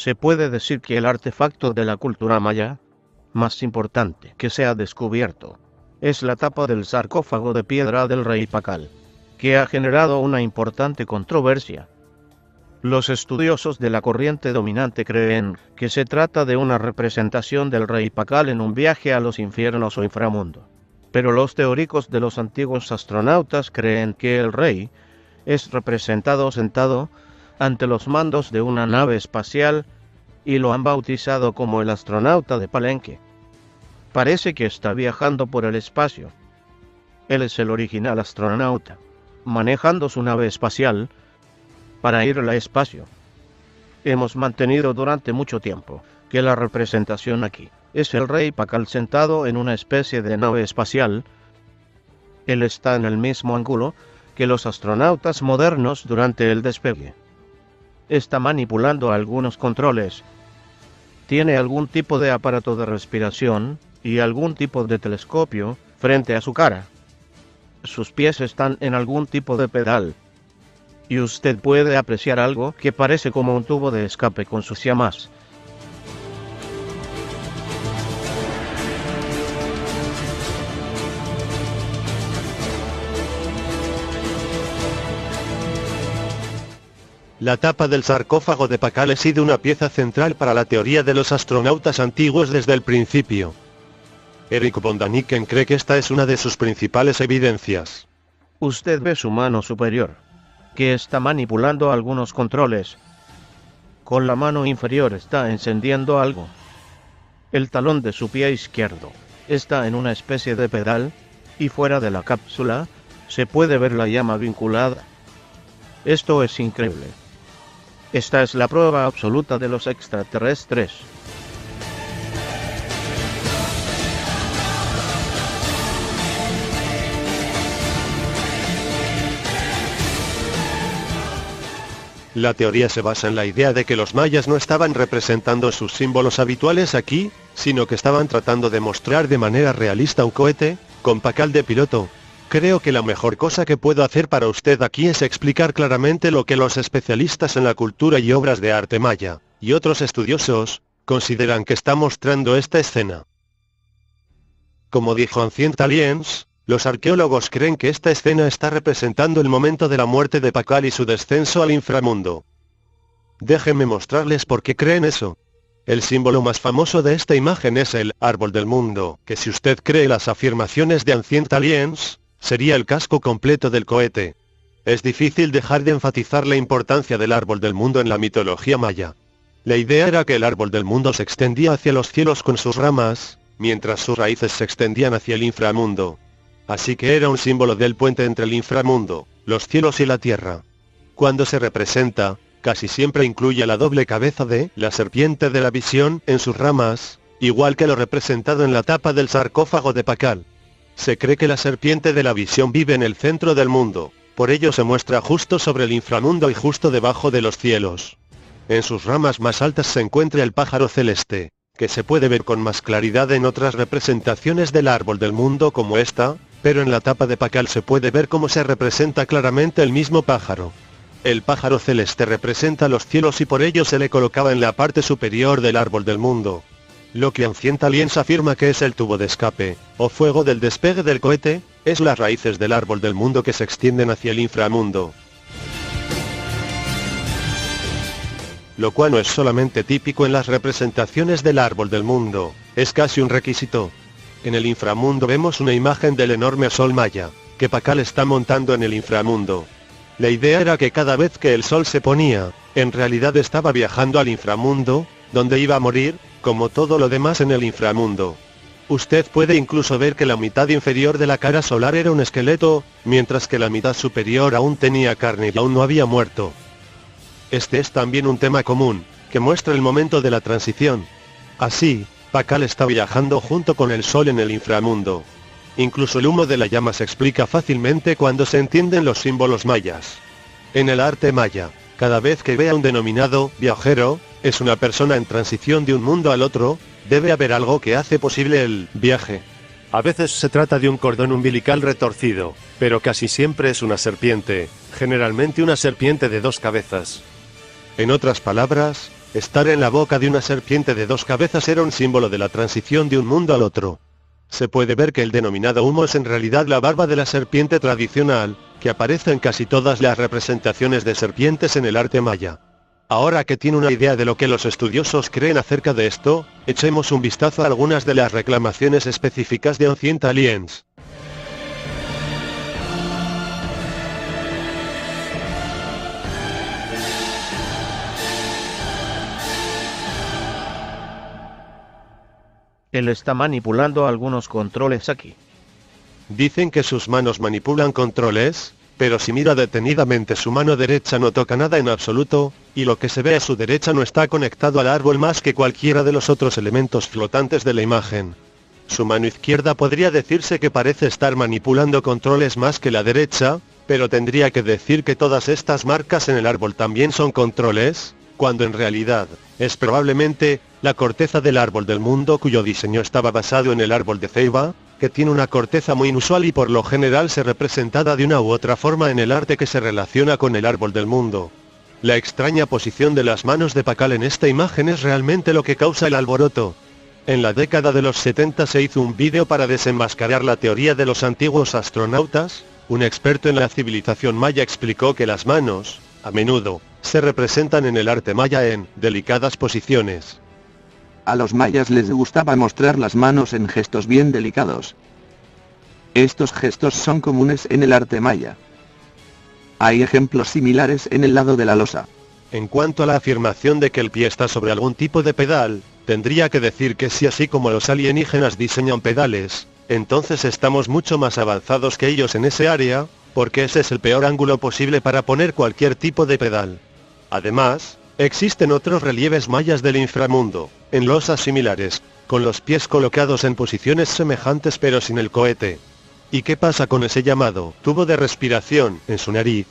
Se puede decir que el artefacto de la cultura maya más importante que se ha descubierto es la tapa del sarcófago de piedra del rey Pacal, que ha generado una importante controversia. Los estudiosos de la corriente dominante creen que se trata de una representación del rey Pacal en un viaje a los infiernos o inframundo. Pero los teóricos de los antiguos astronautas creen que el rey es representado sentado ante los mandos de una nave espacial y lo han bautizado como el astronauta de Palenque. Parece que está viajando por el espacio. Él es el original astronauta, manejando su nave espacial para ir al espacio. Hemos mantenido durante mucho tiempo que la representación aquí es el rey Pacal sentado en una especie de nave espacial. Él está en el mismo ángulo que los astronautas modernos durante el despegue. Está manipulando algunos controles. Tiene algún tipo de aparato de respiración y algún tipo de telescopio frente a su cara. Sus pies están en algún tipo de pedal. Y usted puede apreciar algo que parece como un tubo de escape con sus llamas. La tapa del sarcófago de Pacal ha sido una pieza central para la teoría de los astronautas antiguos desde el principio. Eric von Daniken cree que esta es una de sus principales evidencias. Usted ve su mano superior, que está manipulando algunos controles. Con la mano inferior está encendiendo algo. El talón de su pie izquierdo está en una especie de pedal, y fuera de la cápsula se puede ver la llama vinculada. Esto es increíble. Esta es la prueba absoluta de los extraterrestres. La teoría se basa en la idea de que los mayas no estaban representando sus símbolos habituales aquí, sino que estaban tratando de mostrar de manera realista un cohete, con Pacal de piloto. Creo que la mejor cosa que puedo hacer para usted aquí es explicar claramente lo que los especialistas en la cultura y obras de arte maya, y otros estudiosos, consideran que está mostrando esta escena. Como dijo Ancient Aliens, los arqueólogos creen que esta escena está representando el momento de la muerte de Pacal y su descenso al inframundo. Déjenme mostrarles por qué creen eso. El símbolo más famoso de esta imagen es el árbol del mundo, que si usted cree las afirmaciones de Ancient Aliens, sería el casco completo del cohete. Es difícil dejar de enfatizar la importancia del árbol del mundo en la mitología maya. La idea era que el árbol del mundo se extendía hacia los cielos con sus ramas, mientras sus raíces se extendían hacia el inframundo. Así que era un símbolo del puente entre el inframundo, los cielos y la tierra. Cuando se representa, casi siempre incluye la doble cabeza de la serpiente de la visión en sus ramas, igual que lo representado en la tapa del sarcófago de Pacal. Se cree que la serpiente de la visión vive en el centro del mundo, por ello se muestra justo sobre el inframundo y justo debajo de los cielos. En sus ramas más altas se encuentra el pájaro celeste, que se puede ver con más claridad en otras representaciones del árbol del mundo como esta, pero en la tapa de Pacal se puede ver cómo se representa claramente el mismo pájaro. El pájaro celeste representa los cielos y por ello se le colocaba en la parte superior del árbol del mundo. Lo que Ancient Aliens afirma que es el tubo de escape, o fuego del despegue del cohete, es las raíces del árbol del mundo que se extienden hacia el inframundo. Lo cual no es solamente típico en las representaciones del árbol del mundo, es casi un requisito. En el inframundo vemos una imagen del enorme sol maya, que Pacal está montando en el inframundo. La idea era que cada vez que el sol se ponía, en realidad estaba viajando al inframundo, donde iba a morir, como todo lo demás en el inframundo. Usted puede incluso ver que la mitad inferior de la cara solar era un esqueleto, mientras que la mitad superior aún tenía carne y aún no había muerto. Este es también un tema común, que muestra el momento de la transición. Así, Pacal está viajando junto con el sol en el inframundo. Incluso el humo de la llama se explica fácilmente cuando se entienden los símbolos mayas. En el arte maya, cada vez que vea un denominado viajero, es una persona en transición de un mundo al otro, debe haber algo que hace posible el viaje. A veces se trata de un cordón umbilical retorcido, pero casi siempre es una serpiente, generalmente una serpiente de 2 cabezas. En otras palabras, Estar en la boca de una serpiente de 2 cabezas era un símbolo de la transición de un mundo al otro. Se puede ver que el denominado humo es en realidad la barba de la serpiente tradicional, que aparece en casi todas las representaciones de serpientes en el arte maya. Ahora que tiene una idea de lo que los estudiosos creen acerca de esto, echemos un vistazo a algunas de las reclamaciones específicas de Ancient Aliens. Él está manipulando algunos controles aquí. Dicen que sus manos manipulan controles, pero si mira detenidamente su mano derecha no toca nada en absoluto, y lo que se ve a su derecha no está conectado al árbol más que cualquiera de los otros elementos flotantes de la imagen. Su mano izquierda podría decirse que parece estar manipulando controles más que la derecha, pero tendría que decir que todas estas marcas en el árbol también son controles, cuando en realidad, es probablemente, la corteza del árbol del mundo cuyo diseño estaba basado en el árbol de ceiba, que tiene una corteza muy inusual y por lo general se representada de una u otra forma en el arte que se relaciona con el árbol del mundo. La extraña posición de las manos de Pakal en esta imagen es realmente lo que causa el alboroto. En la década de los 70 se hizo un vídeo para desenmascarar la teoría de los antiguos astronautas. Un experto en la civilización maya explicó que las manos, a menudo, se representan en el arte maya en delicadas posiciones. A los mayas les gustaba mostrar las manos en gestos bien delicados. Estos gestos son comunes en el arte maya. Hay ejemplos similares en el lado de la losa. En cuanto a la afirmación de que el pie está sobre algún tipo de pedal, tendría que decir que si así como los alienígenas diseñan pedales, entonces estamos mucho más avanzados que ellos en ese área, porque ese es el peor ángulo posible para poner cualquier tipo de pedal. Además, existen otros relieves mayas del inframundo, en losas similares, con los pies colocados en posiciones semejantes pero sin el cohete. ¿Y qué pasa con ese llamado tubo de respiración en su nariz?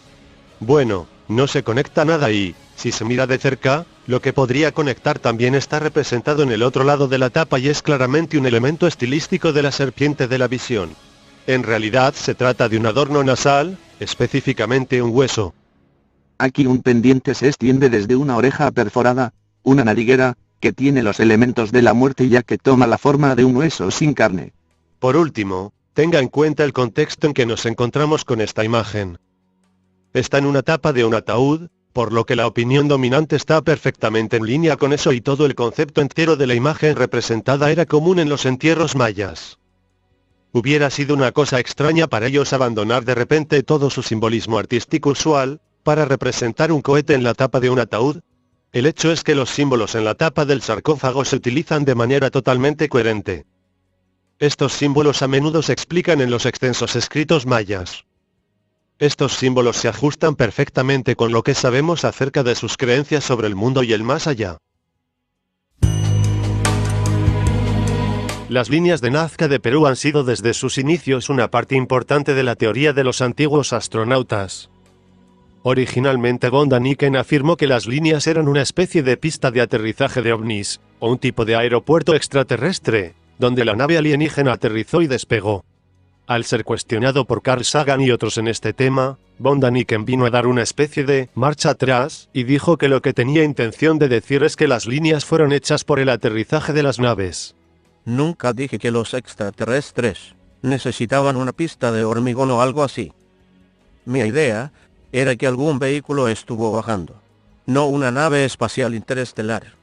Bueno, no se conecta nada y, si se mira de cerca, lo que podría conectar también está representado en el otro lado de la tapa y es claramente un elemento estilístico de la serpiente de la visión. En realidad se trata de un adorno nasal, específicamente un hueso. Aquí un pendiente se extiende desde una oreja perforada, una nariguera, que tiene los elementos de la muerte ya que toma la forma de un hueso sin carne. Por último, tenga en cuenta el contexto en que nos encontramos con esta imagen. Está en una tapa de un ataúd, por lo que la opinión dominante está perfectamente en línea con eso y todo el concepto entero de la imagen representada era común en los entierros mayas. Hubiera sido una cosa extraña para ellos abandonar de repente todo su simbolismo artístico usual, para representar un cohete en la tapa de un ataúd. El hecho es que los símbolos en la tapa del sarcófago se utilizan de manera totalmente coherente. Estos símbolos a menudo se explican en los extensos escritos mayas. Estos símbolos se ajustan perfectamente con lo que sabemos acerca de sus creencias sobre el mundo y el más allá. Las líneas de Nazca de Perú han sido desde sus inicios una parte importante de la teoría de los antiguos astronautas. Originalmente von Daniken afirmó que las líneas eran una especie de pista de aterrizaje de ovnis, o un tipo de aeropuerto extraterrestre, donde la nave alienígena aterrizó y despegó. Al ser cuestionado por Carl Sagan y otros en este tema, von Daniken vino a dar una especie de marcha atrás, y dijo que lo que tenía intención de decir es que las líneas fueron hechas por el aterrizaje de las naves. Nunca dije que los extraterrestres necesitaban una pista de hormigón o algo así. Mi idea era que algún vehículo estuvo bajando. No una nave espacial interestelar.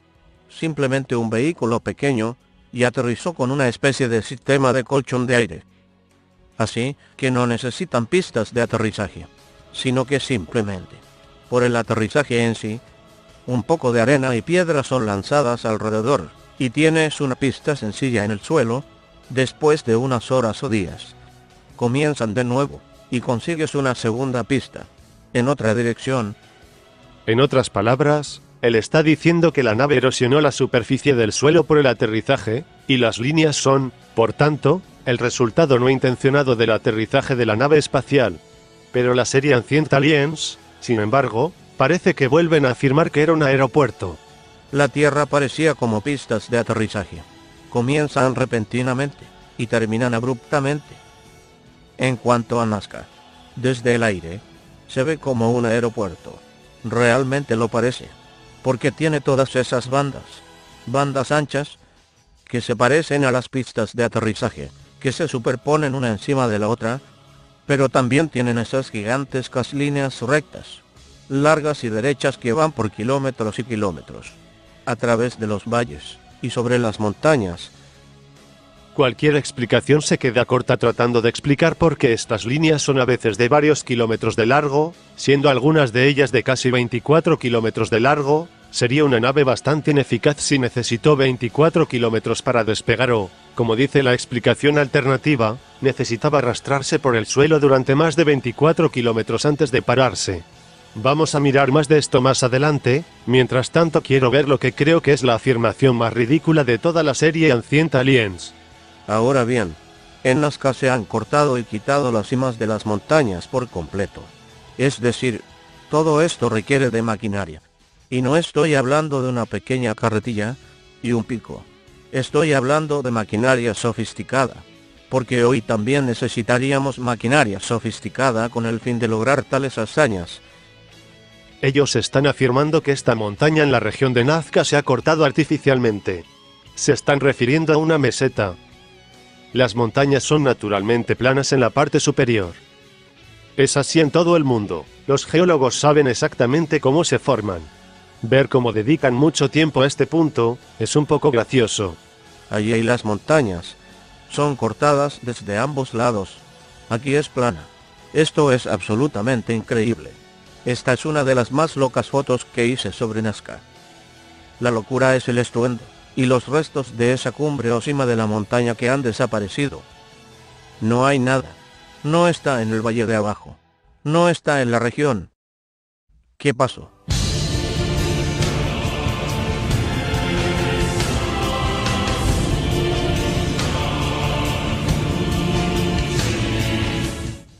Simplemente un vehículo pequeño, y aterrizó con una especie de sistema de colchón de aire. Así que no necesitan pistas de aterrizaje, sino que simplemente, por el aterrizaje en sí, un poco de arena y piedra son lanzadas alrededor, y tienes una pista sencilla en el suelo. Después de unas horas o días, comienzan de nuevo, y consigues una segunda pista, en otra dirección. En otras palabras, él está diciendo que la nave erosionó la superficie del suelo por el aterrizaje, y las líneas son, por tanto, el resultado no intencionado del aterrizaje de la nave espacial. Pero la serie Ancient Aliens, sin embargo, parece que vuelven a afirmar que era un aeropuerto. La Tierra parecía como pistas de aterrizaje. Comienzan repentinamente, y terminan abruptamente. En cuanto a Nazca, desde el aire, se ve como un aeropuerto. Realmente lo parece. porque tiene todas esas bandas anchas, que se parecen a las pistas de aterrizaje, que se superponen una encima de la otra, pero también tienen esas gigantescas líneas rectas, largas y derechas que van por kilómetros y kilómetros, a través de los valles, y sobre las montañas. Cualquier explicación se queda corta tratando de explicar por qué estas líneas son a veces de varios kilómetros de largo, siendo algunas de ellas de casi 24 kilómetros de largo. Sería una nave bastante ineficaz si necesitó 24 kilómetros para despegar o, como dice la explicación alternativa, necesitaba arrastrarse por el suelo durante más de 24 kilómetros antes de pararse. Vamos a mirar más de esto más adelante. Mientras tanto quiero ver lo que creo que es la afirmación más ridícula de toda la serie Ancient Aliens. Ahora bien, en Nazca se han cortado y quitado las cimas de las montañas por completo. Es decir, todo esto requiere de maquinaria. Y no estoy hablando de una pequeña carretilla y un pico. Estoy hablando de maquinaria sofisticada. Porque hoy también necesitaríamos maquinaria sofisticada con el fin de lograr tales hazañas. Ellos están afirmando que esta montaña en la región de Nazca se ha cortado artificialmente. Se están refiriendo a una meseta. Las montañas son naturalmente planas en la parte superior. Es así en todo el mundo. Los geólogos saben exactamente cómo se forman. Ver cómo dedican mucho tiempo a este punto, es un poco gracioso. Allí las montañas son cortadas desde ambos lados. Aquí es plana. Esto es absolutamente increíble. Esta es una de las más locas fotos que hice sobre Nazca. La locura es el estruendo, y los restos de esa cumbre o cima de la montaña que han desaparecido. No hay nada. No está en el valle de abajo. No está en la región. ¿Qué pasó?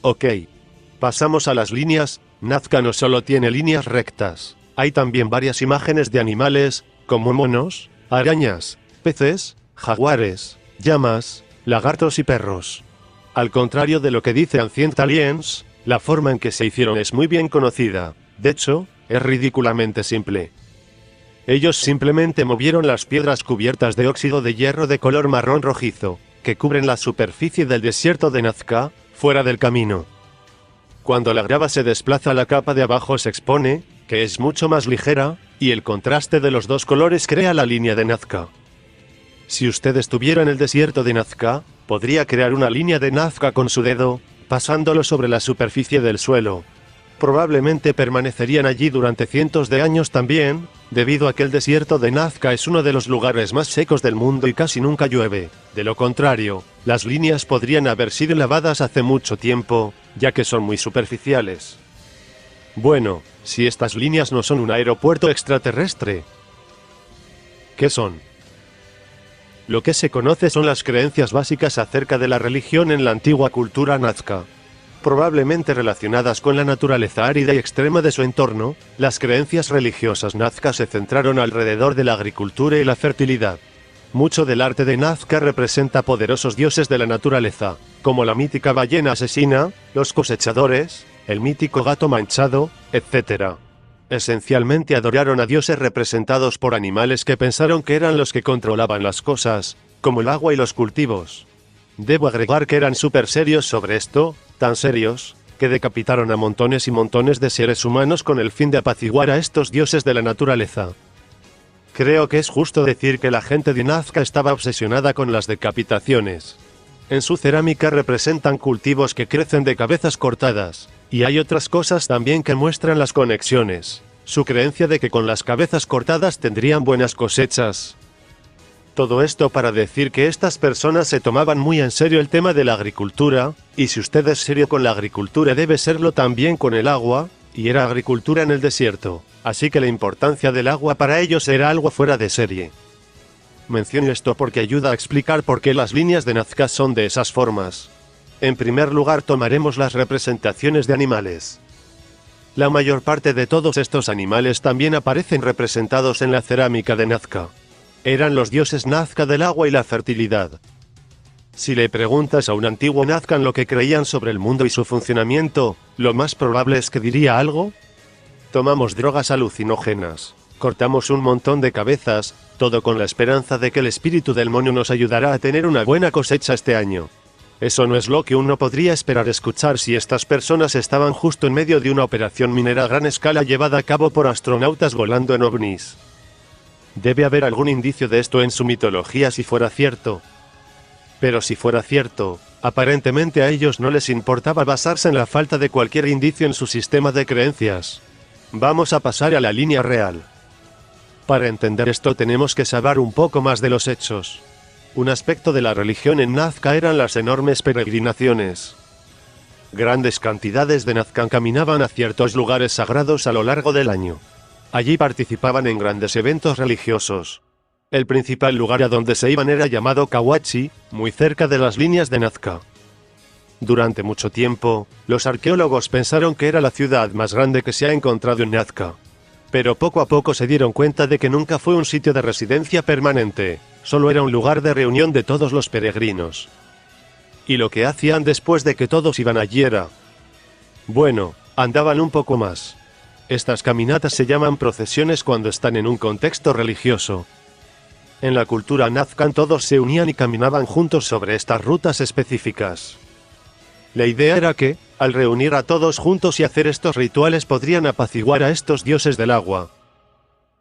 Ok. Pasamos a las líneas. Nazca no solo tiene líneas rectas, hay también varias imágenes de animales, como monos, arañas, peces, jaguares, llamas, lagartos y perros. Al contrario de lo que dice Ancient Aliens, la forma en que se hicieron es muy bien conocida. De hecho, es ridículamente simple. Ellos simplemente movieron las piedras cubiertas de óxido de hierro de color marrón rojizo, que cubren la superficie del desierto de Nazca, fuera del camino. Cuando la grava se desplaza, la capa de abajo se expone, que es mucho más ligera, y el contraste de los dos colores crea la línea de Nazca. Si usted estuviera en el desierto de Nazca, podría crear una línea de Nazca con su dedo, pasándolo sobre la superficie del suelo. Probablemente permanecerían allí durante cientos de años también, debido a que el desierto de Nazca es uno de los lugares más secos del mundo y casi nunca llueve. De lo contrario, las líneas podrían haber sido lavadas hace mucho tiempo, ya que son muy superficiales. Bueno, si estas líneas no son un aeropuerto extraterrestre, ¿qué son? Lo que se conoce son las creencias básicas acerca de la religión en la antigua cultura nazca. Probablemente relacionadas con la naturaleza árida y extrema de su entorno, las creencias religiosas nazcas se centraron alrededor de la agricultura y la fertilidad. Mucho del arte de Nazca representa poderosos dioses de la naturaleza, como la mítica ballena asesina, los cosechadores, el mítico gato manchado, etc. Esencialmente adoraron a dioses representados por animales que pensaron que eran los que controlaban las cosas, como el agua y los cultivos. Debo agregar que eran súper serios sobre esto, tan serios, que decapitaron a montones y montones de seres humanos con el fin de apaciguar a estos dioses de la naturaleza. Creo que es justo decir que la gente de Nazca estaba obsesionada con las decapitaciones. En su cerámica representan cultivos que crecen de cabezas cortadas, y hay otras cosas también que muestran las conexiones, su creencia de que con las cabezas cortadas tendrían buenas cosechas. Todo esto para decir que estas personas se tomaban muy en serio el tema de la agricultura, y si usted es serio con la agricultura debe serlo también con el agua, y era agricultura en el desierto, así que la importancia del agua para ellos era algo fuera de serie. Menciono esto porque ayuda a explicar por qué las líneas de Nazca son de esas formas. En primer lugar tomaremos las representaciones de animales. La mayor parte de todos estos animales también aparecen representados en la cerámica de Nazca. Eran los dioses Nazca del agua y la fertilidad. Si le preguntas a un antiguo Nazcan lo que creían sobre el mundo y su funcionamiento, lo más probable es que diría algo. Tomamos drogas alucinógenas. Cortamos un montón de cabezas, todo con la esperanza de que el espíritu del mono nos ayudará a tener una buena cosecha este año. Eso no es lo que uno podría esperar escuchar si estas personas estaban justo en medio de una operación minera a gran escala llevada a cabo por astronautas volando en ovnis. Debe haber algún indicio de esto en su mitología si fuera cierto. Pero si fuera cierto, aparentemente a ellos no les importaba basarse en la falta de cualquier indicio en su sistema de creencias. Vamos a pasar a la línea real. Para entender esto tenemos que saber un poco más de los hechos. Un aspecto de la religión en Nazca eran las enormes peregrinaciones. Grandes cantidades de Nazcan caminaban a ciertos lugares sagrados a lo largo del año. Allí participaban en grandes eventos religiosos. El principal lugar a donde se iban era llamado Kawachi, muy cerca de las líneas de Nazca. Durante mucho tiempo, los arqueólogos pensaron que era la ciudad más grande que se ha encontrado en Nazca. Pero poco a poco se dieron cuenta de que nunca fue un sitio de residencia permanente, solo era un lugar de reunión de todos los peregrinos. Y lo que hacían después de que todos iban allí era... bueno, andaban un poco más. Estas caminatas se llaman procesiones cuando están en un contexto religioso. En la cultura Nazcan todos se unían y caminaban juntos sobre estas rutas específicas. La idea era que, al reunir a todos juntos y hacer estos rituales podrían apaciguar a estos dioses del agua.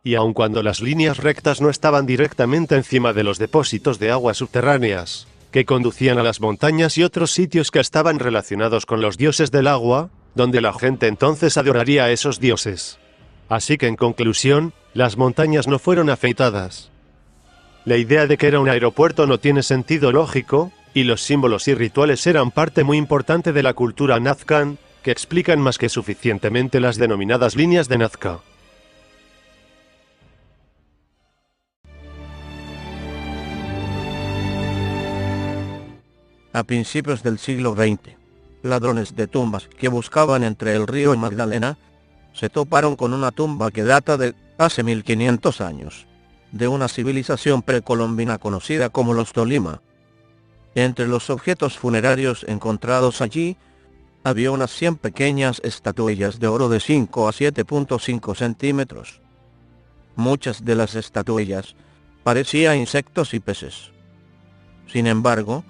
Y aun cuando las líneas rectas no estaban directamente encima de los depósitos de aguas subterráneas, que conducían a las montañas y otros sitios que estaban relacionados con los dioses del agua, donde la gente entonces adoraría a esos dioses. Así que en conclusión, las montañas no fueron afeitadas. La idea de que era un aeropuerto no tiene sentido lógico, y los símbolos y rituales eran parte muy importante de la cultura Nazcan, que explican más que suficientemente las denominadas líneas de Nazca. A principios del siglo XX, ladrones de tumbas que buscaban entre el río y Magdalena, se toparon con una tumba que data de hace 1500 años, de una civilización precolombina conocida como los Tolima. Entre los objetos funerarios encontrados allí, había unas 100 pequeñas estatuillas de oro de 5 a 7.5 centímetros. Muchas de las estatuillas parecían insectos y peces. Sin embargo,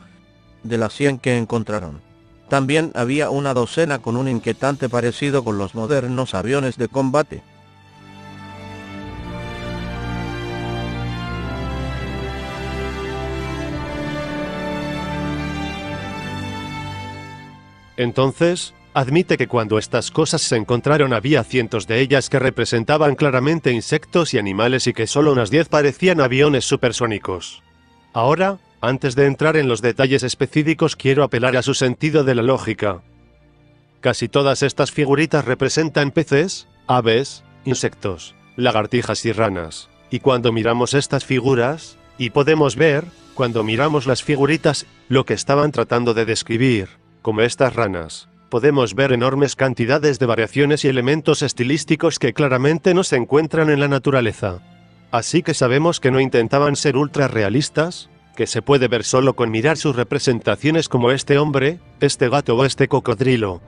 de las 100 que encontraron, también había una docena con un inquietante parecido con los modernos aviones de combate. Entonces, admite que cuando estas cosas se encontraron había cientos de ellas que representaban claramente insectos y animales y que solo unas 10 parecían aviones supersónicos. Ahora, antes de entrar en los detalles específicos quiero apelar a su sentido de la lógica. Casi todas estas figuritas representan peces, aves, insectos, lagartijas y ranas. Y cuando miramos estas figuras, y podemos ver, cuando miramos las figuritas, lo que estaban tratando de describir, como estas ranas, podemos ver enormes cantidades de variaciones y elementos estilísticos que claramente no se encuentran en la naturaleza. Así que sabemos que no intentaban ser ultra realistas, que se puede ver solo con mirar sus representaciones como este hombre, este gato o este cocodrilo.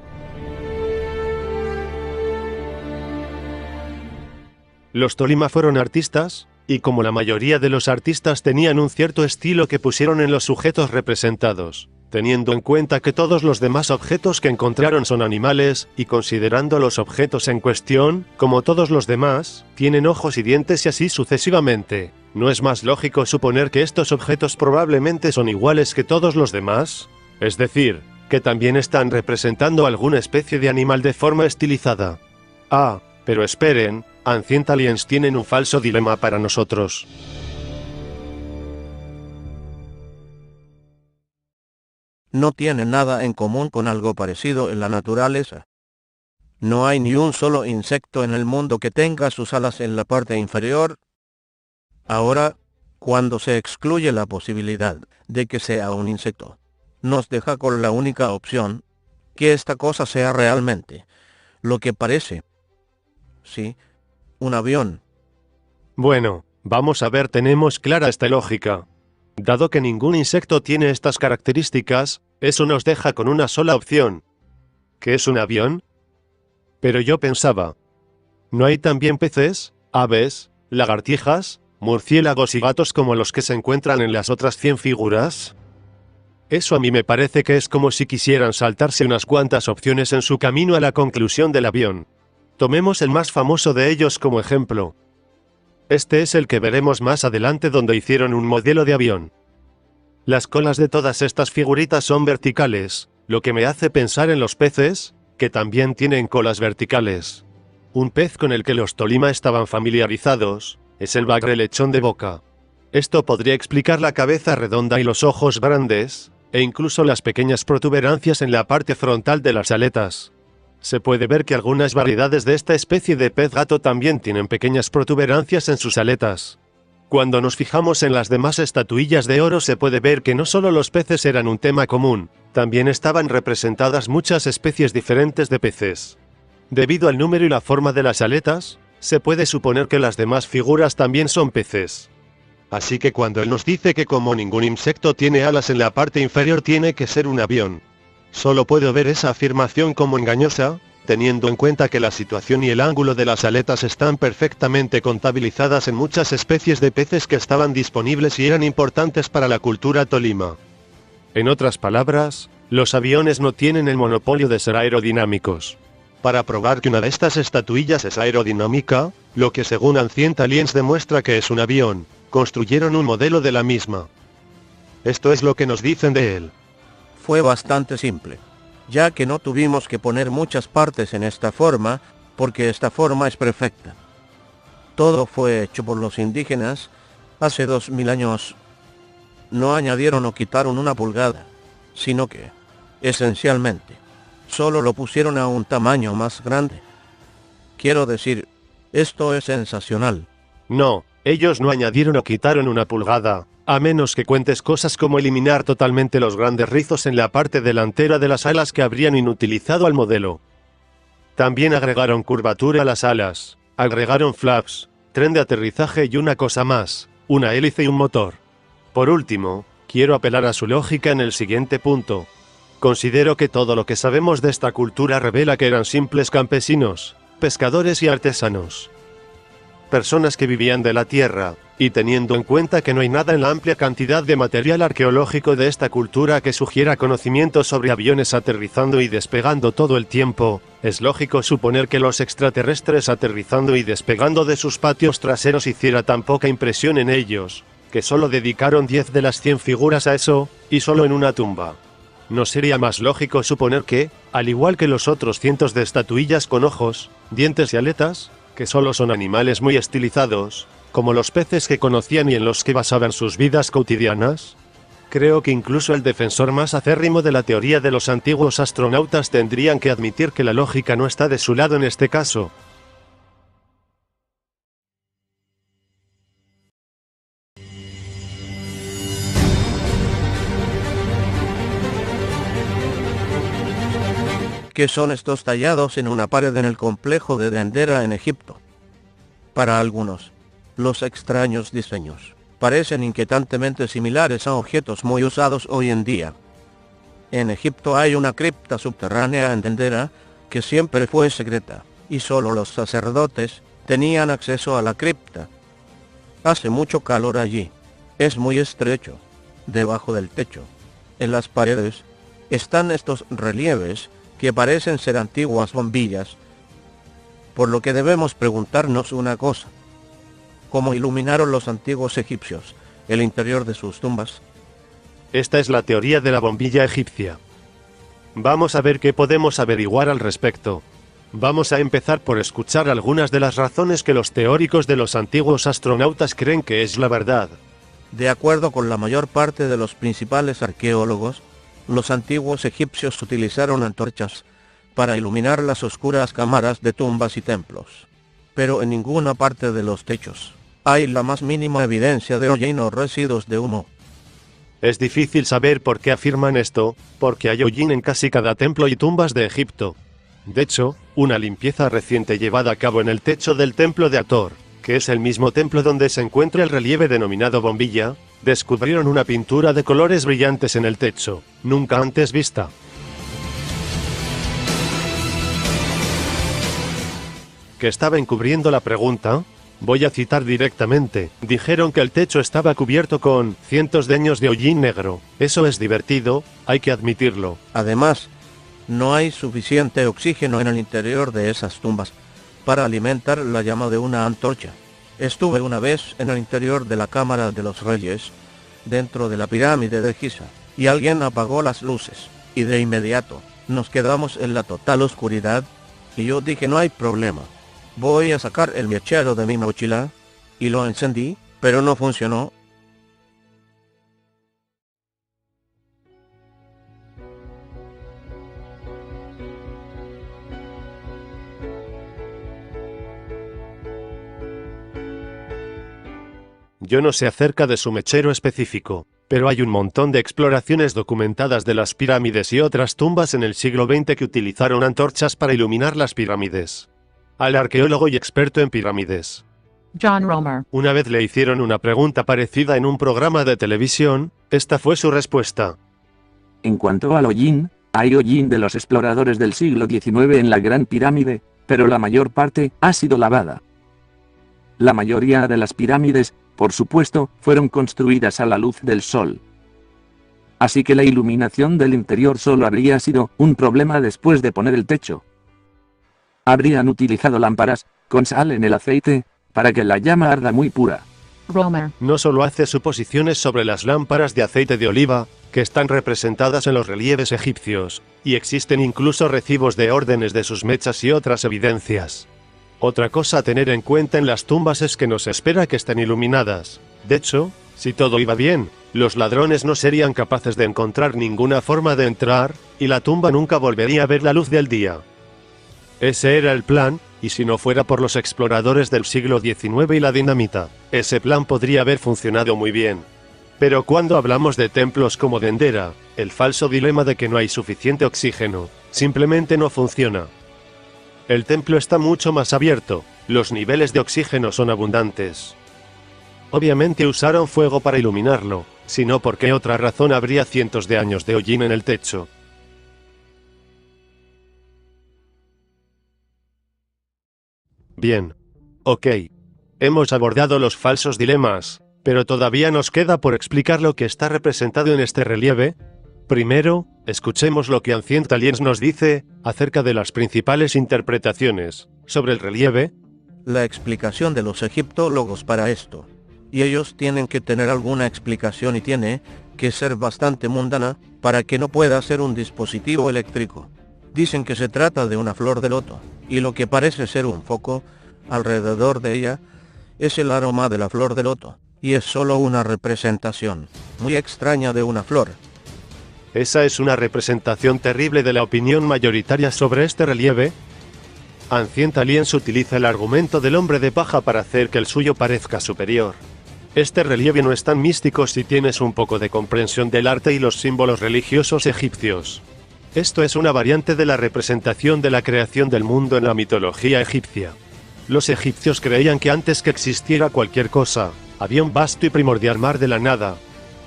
Los Tolima fueron artistas, y como la mayoría de los artistas tenían un cierto estilo que pusieron en los sujetos representados, teniendo en cuenta que todos los demás objetos que encontraron son animales, y considerando los objetos en cuestión, como todos los demás, tienen ojos y dientes y así sucesivamente, ¿no es más lógico suponer que estos objetos probablemente son iguales que todos los demás? Es decir, que también están representando alguna especie de animal de forma estilizada. Ah, pero esperen, Ancient Aliens tienen un falso dilema para nosotros. No tiene nada en común con algo parecido en la naturaleza. No hay ni un solo insecto en el mundo que tenga sus alas en la parte inferior. Ahora, cuando se excluye la posibilidad de que sea un insecto, nos deja con la única opción, que esta cosa sea realmente lo que parece. Sí, un avión. Bueno, vamos a ver, tenemos clara esta lógica. Dado que ningún insecto tiene estas características, eso nos deja con una sola opción. ¿Qué es un avión? Pero yo pensaba, ¿no hay también peces, aves, lagartijas, murciélagos y gatos como los que se encuentran en las otras 100 figuras? Eso a mí me parece que es como si quisieran saltarse unas cuantas opciones en su camino a la conclusión del avión. Tomemos el más famoso de ellos como ejemplo. Este es el que veremos más adelante, donde hicieron un modelo de avión. Las colas de todas estas figuritas son verticales, lo que me hace pensar en los peces, que también tienen colas verticales. Un pez con el que los Tolima estaban familiarizados es el bagre lechón de boca. Esto podría explicar la cabeza redonda y los ojos grandes, e incluso las pequeñas protuberancias en la parte frontal de las aletas. Se puede ver que algunas variedades de esta especie de pez gato también tienen pequeñas protuberancias en sus aletas. Cuando nos fijamos en las demás estatuillas de oro se puede ver que no solo los peces eran un tema común, también estaban representadas muchas especies diferentes de peces. Debido al número y la forma de las aletas, se puede suponer que las demás figuras también son peces. Así que cuando él nos dice que como ningún insecto tiene alas en la parte inferior tiene que ser un avión, solo puedo ver esa afirmación como engañosa, teniendo en cuenta que la situación y el ángulo de las aletas están perfectamente contabilizadas en muchas especies de peces que estaban disponibles y eran importantes para la cultura Tolima. En otras palabras, los aviones no tienen el monopolio de ser aerodinámicos. Para probar que una de estas estatuillas es aerodinámica, lo que según Ancient Aliens demuestra que es un avión, construyeron un modelo de la misma. Esto es lo que nos dicen de él. Fue bastante simple, ya que no tuvimos que poner muchas partes en esta forma, porque esta forma es perfecta. Todo fue hecho por los indígenas hace 2000 años. No añadieron o quitaron una pulgada, sino que, esencialmente, solo lo pusieron a un tamaño más grande. Quiero decir, esto es sensacional. No, ellos no añadieron o quitaron una pulgada, a menos que cuentes cosas como eliminar totalmente los grandes rizos en la parte delantera de las alas que habrían inutilizado al modelo. También agregaron curvatura a las alas, agregaron flaps, tren de aterrizaje y una cosa más, una hélice y un motor. Por último, quiero apelar a su lógica en el siguiente punto. Considero que todo lo que sabemos de esta cultura revela que eran simples campesinos, pescadores y artesanos. Personas que vivían de la tierra, y teniendo en cuenta que no hay nada en la amplia cantidad de material arqueológico de esta cultura que sugiera conocimientos sobre aviones aterrizando y despegando todo el tiempo, es lógico suponer que los extraterrestres aterrizando y despegando de sus patios traseros hiciera tan poca impresión en ellos, que solo dedicaron 10 de las 100 figuras a eso, y solo en una tumba. ¿No sería más lógico suponer que, al igual que los otros cientos de estatuillas con ojos, dientes y aletas, que solo son animales muy estilizados, como los peces que conocían y en los que basaban sus vidas cotidianas? Creo que incluso el defensor más acérrimo de la teoría de los antiguos astronautas tendrían que admitir que la lógica no está de su lado en este caso. ¿Qué son estos tallados en una pared en el complejo de Dendera en Egipto? Para algunos, los extraños diseños parecen inquietantemente similares a objetos muy usados hoy en día. En Egipto hay una cripta subterránea en Dendera, que siempre fue secreta, y solo los sacerdotes tenían acceso a la cripta. Hace mucho calor allí. Es muy estrecho. Debajo del techo, en las paredes, están estos relieves que parecen ser antiguas bombillas. Por lo que debemos preguntarnos una cosa. ¿Cómo iluminaron los antiguos egipcios el interior de sus tumbas? Esta es la teoría de la bombilla egipcia. Vamos a ver qué podemos averiguar al respecto. Vamos a empezar por escuchar algunas de las razones que los teóricos de los antiguos astronautas creen que es la verdad. De acuerdo con la mayor parte de los principales arqueólogos, los antiguos egipcios utilizaron antorchas para iluminar las oscuras cámaras de tumbas y templos. Pero en ninguna parte de los techos hay la más mínima evidencia de hollín o residuos de humo. Es difícil saber por qué afirman esto, porque hay hollín en casi cada templo y tumbas de Egipto. De hecho, una limpieza reciente llevada a cabo en el techo del templo de Hathor, que es el mismo templo donde se encuentra el relieve denominado bombilla, descubrieron una pintura de colores brillantes en el techo, nunca antes vista. ¿Qué estaba encubriendo la pregunta? Voy a citar directamente, dijeron que el techo estaba cubierto con cientos de años de hollín negro. Eso es divertido, hay que admitirlo. Además, no hay suficiente oxígeno en el interior de esas tumbas para alimentar la llama de una antorcha. Estuve una vez en el interior de la Cámara de los Reyes, dentro de la pirámide de Giza, y alguien apagó las luces, y de inmediato nos quedamos en la total oscuridad, y yo dije no hay problema. Voy a sacar el mechero de mi mochila, y lo encendí, pero no funcionó. Yo no sé acerca de su mechero específico, pero hay un montón de exploraciones documentadas de las pirámides y otras tumbas en el siglo XX que utilizaron antorchas para iluminar las pirámides. Al arqueólogo y experto en pirámides John Romer. una vez le hicieron una pregunta parecida en un programa de televisión, esta fue su respuesta. En cuanto al hollín, hay hollín de los exploradores del siglo XIX en la Gran Pirámide, pero la mayor parte ha sido lavada. La mayoría de las pirámides, por supuesto, fueron construidas a la luz del sol. Así que la iluminación del interior solo habría sido un problema después de poner el techo. Habrían utilizado lámparas, con sal en el aceite, para que la llama arda muy pura. Romer. No solo hace suposiciones sobre las lámparas de aceite de oliva, que están representadas en los relieves egipcios, y existen incluso recibos de órdenes de sus mechas y otras evidencias. Otra cosa a tener en cuenta en las tumbas es que no se espera que estén iluminadas. De hecho, si todo iba bien, los ladrones no serían capaces de encontrar ninguna forma de entrar, y la tumba nunca volvería a ver la luz del día. Ese era el plan, y si no fuera por los exploradores del siglo XIX y la dinamita, ese plan podría haber funcionado muy bien. Pero cuando hablamos de templos como Dendera, el falso dilema de que no hay suficiente oxígeno, simplemente no funciona. El templo está mucho más abierto, los niveles de oxígeno son abundantes. Obviamente usaron fuego para iluminarlo, si no por qué otra razón habría cientos de años de hollín en el techo. Bien. Ok. Hemos abordado los falsos dilemas, pero todavía nos queda por explicar lo que está representado en este relieve. Primero, escuchemos lo que Ancient Aliens nos dice acerca de las principales interpretaciones sobre el relieve. La explicación de los egiptólogos para esto, y ellos tienen que tener alguna explicación y tiene que ser bastante mundana para que no pueda ser un dispositivo eléctrico. Dicen que se trata de una flor de loto, y lo que parece ser un foco alrededor de ella es el aroma de la flor de loto, y es solo una representación muy extraña de una flor. Esa es una representación terrible de la opinión mayoritaria sobre este relieve. Ancient Aliens utiliza el argumento del hombre de paja para hacer que el suyo parezca superior. Este relieve no es tan místico si tienes un poco de comprensión del arte y los símbolos religiosos egipcios. Esto es una variante de la representación de la creación del mundo en la mitología egipcia. Los egipcios creían que antes que existiera cualquier cosa, había un vasto y primordial mar de la nada.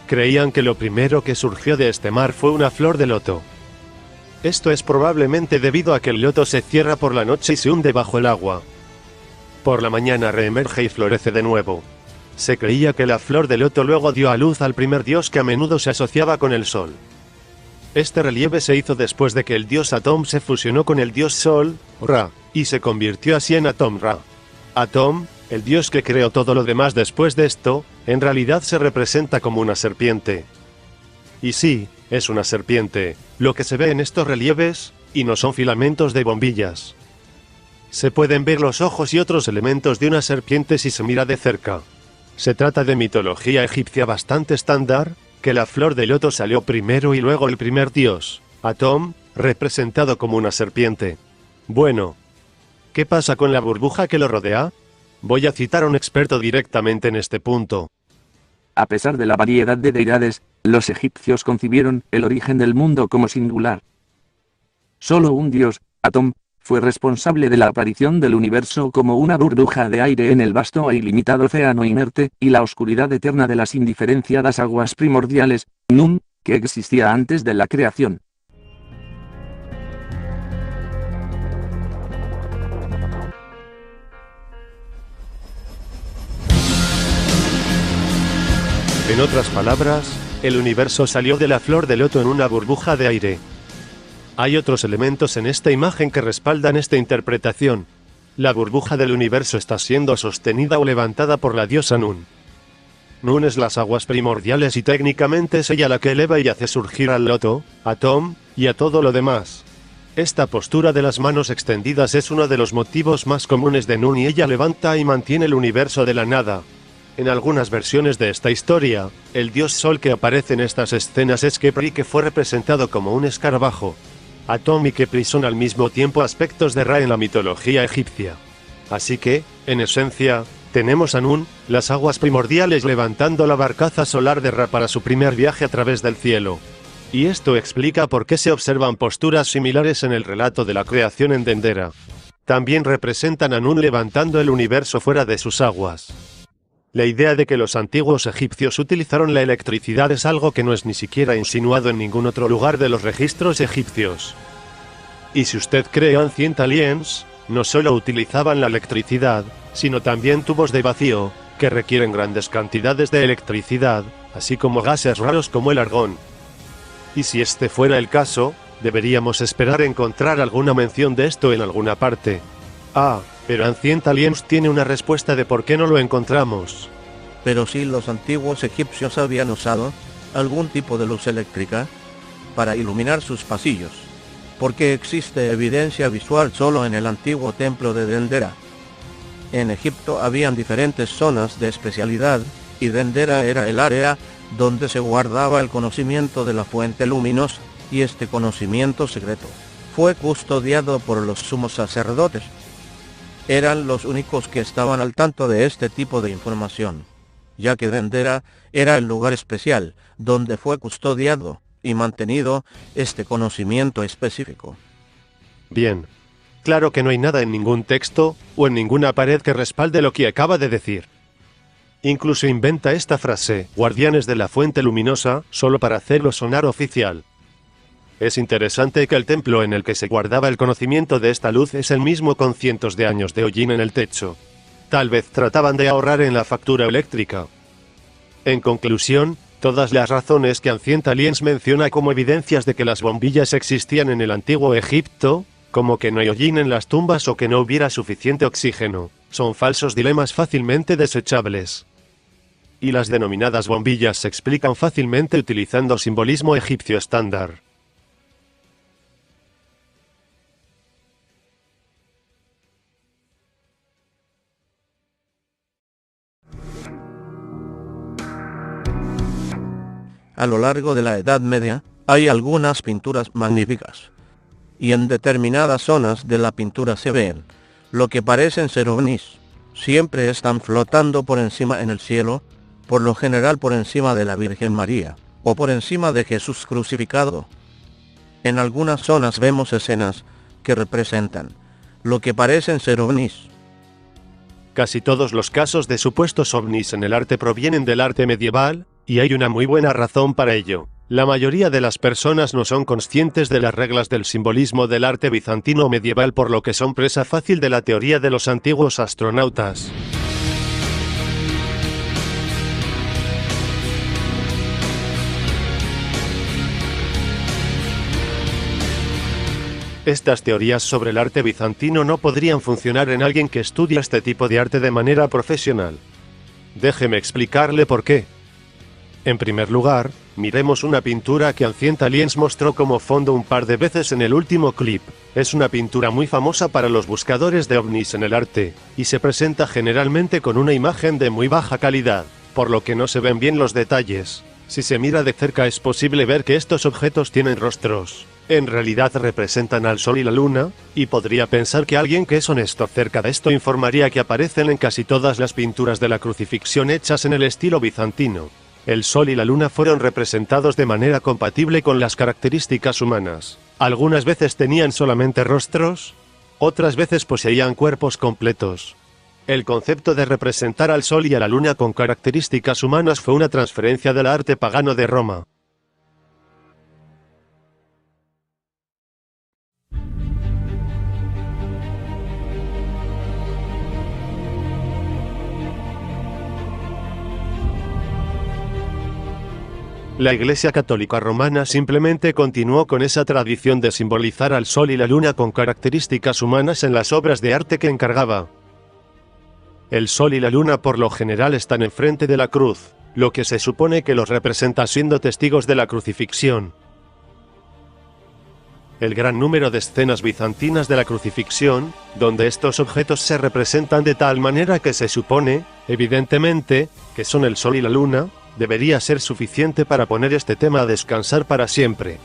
Creían que lo primero que surgió de este mar fue una flor de loto. Esto es probablemente debido a que el loto se cierra por la noche y se hunde bajo el agua. Por la mañana reemerge y florece de nuevo. Se creía que la flor de loto luego dio a luz al primer dios que a menudo se asociaba con el sol. Este relieve se hizo después de que el dios Atom se fusionó con el dios Sol, Ra, y se convirtió así en Atom-Ra. Atom, el dios que creó todo lo demás después de esto, en realidad se representa como una serpiente. Y sí, es una serpiente, lo que se ve en estos relieves, y no son filamentos de bombillas. Se pueden ver los ojos y otros elementos de una serpiente si se mira de cerca. Se trata de mitología egipcia bastante estándar, que la flor de loto salió primero y luego el primer dios, Atom, representado como una serpiente. Bueno, ¿qué pasa con la burbuja que lo rodea? Voy a citar a un experto directamente en este punto. A pesar de la variedad de deidades, los egipcios concibieron el origen del mundo como singular. Solo un dios, Atom, fue responsable de la aparición del universo como una burbuja de aire en el vasto e ilimitado océano inerte, y la oscuridad eterna de las indiferenciadas aguas primordiales, Nun, que existía antes de la creación. En otras palabras, el universo salió de la flor de loto en una burbuja de aire. Hay otros elementos en esta imagen que respaldan esta interpretación. La burbuja del universo está siendo sostenida o levantada por la diosa Nun. Nun es las aguas primordiales y técnicamente es ella la que eleva y hace surgir al loto, a Tom, y a todo lo demás. Esta postura de las manos extendidas es uno de los motivos más comunes de Nun y ella levanta y mantiene el universo de la nada. En algunas versiones de esta historia, el dios Sol que aparece en estas escenas es Kepri, que fue representado como un escarabajo. Atom y Kepri son al mismo tiempo aspectos de Ra en la mitología egipcia. Así que, en esencia, tenemos a Nun, las aguas primordiales levantando la barcaza solar de Ra para su primer viaje a través del cielo. Y esto explica por qué se observan posturas similares en el relato de la creación en Dendera. También representan a Nun levantando el universo fuera de sus aguas. La idea de que los antiguos egipcios utilizaron la electricidad es algo que no es ni siquiera insinuado en ningún otro lugar de los registros egipcios. Y si usted cree Ancient Aliens, no solo utilizaban la electricidad, sino también tubos de vacío, que requieren grandes cantidades de electricidad, así como gases raros como el argón. Y si este fuera el caso, deberíamos esperar encontrar alguna mención de esto en alguna parte. Pero Ancient Aliens tiene una respuesta de por qué no lo encontramos. Pero si los antiguos egipcios habían usado algún tipo de luz eléctrica para iluminar sus pasillos, porque existe evidencia visual solo en el antiguo templo de Dendera. En Egipto habían diferentes zonas de especialidad, y Dendera era el área donde se guardaba el conocimiento de la fuente luminosa, y este conocimiento secreto fue custodiado por los sumos sacerdotes. Eran los únicos que estaban al tanto de este tipo de información, ya que Dendera era el lugar especial donde fue custodiado y mantenido este conocimiento específico. Bien. Claro que no hay nada en ningún texto, o en ninguna pared que respalde lo que acaba de decir. Incluso inventa esta frase, guardianes de la fuente luminosa, solo para hacerlo sonar oficial. Es interesante que el templo en el que se guardaba el conocimiento de esta luz es el mismo con cientos de años de hollín en el techo. Tal vez trataban de ahorrar en la factura eléctrica. En conclusión, todas las razones que Ancient Aliens menciona como evidencias de que las bombillas existían en el antiguo Egipto, como que no hay hollín en las tumbas o que no hubiera suficiente oxígeno, son falsos dilemas fácilmente desechables. Y las denominadas bombillas se explican fácilmente utilizando simbolismo egipcio estándar. A lo largo de la Edad Media, hay algunas pinturas magníficas. Y en determinadas zonas de la pintura se ven lo que parecen ser ovnis. Siempre están flotando por encima en el cielo, por lo general por encima de la Virgen María, o por encima de Jesús crucificado. En algunas zonas vemos escenas que representan lo que parecen ser ovnis. Casi todos los casos de supuestos ovnis en el arte provienen del arte medieval, y hay una muy buena razón para ello. La mayoría de las personas no son conscientes de las reglas del simbolismo del arte bizantino medieval, por lo que son presa fácil de la teoría de los antiguos astronautas. Estas teorías sobre el arte bizantino no podrían funcionar en alguien que estudia este tipo de arte de manera profesional. Déjeme explicarle por qué. En primer lugar, miremos una pintura que Ancient Aliens mostró como fondo un par de veces en el último clip. Es una pintura muy famosa para los buscadores de ovnis en el arte, y se presenta generalmente con una imagen de muy baja calidad, por lo que no se ven bien los detalles. Si se mira de cerca es posible ver que estos objetos tienen rostros. En realidad representan al Sol y la Luna, y podría pensar que alguien que es honesto acerca de esto informaría que aparecen en casi todas las pinturas de la crucifixión hechas en el estilo bizantino. El Sol y la Luna fueron representados de manera compatible con las características humanas. Algunas veces tenían solamente rostros, otras veces poseían cuerpos completos. El concepto de representar al Sol y a la Luna con características humanas fue una transferencia del arte pagano de Roma. La Iglesia Católica Romana simplemente continuó con esa tradición de simbolizar al sol y la luna con características humanas en las obras de arte que encargaba. El sol y la luna por lo general están enfrente de la cruz, lo que se supone que los representa siendo testigos de la crucifixión. El gran número de escenas bizantinas de la crucifixión, donde estos objetos se representan de tal manera que se supone, evidentemente, que son el sol y la luna, debería ser suficiente para poner este tema a descansar para siempre.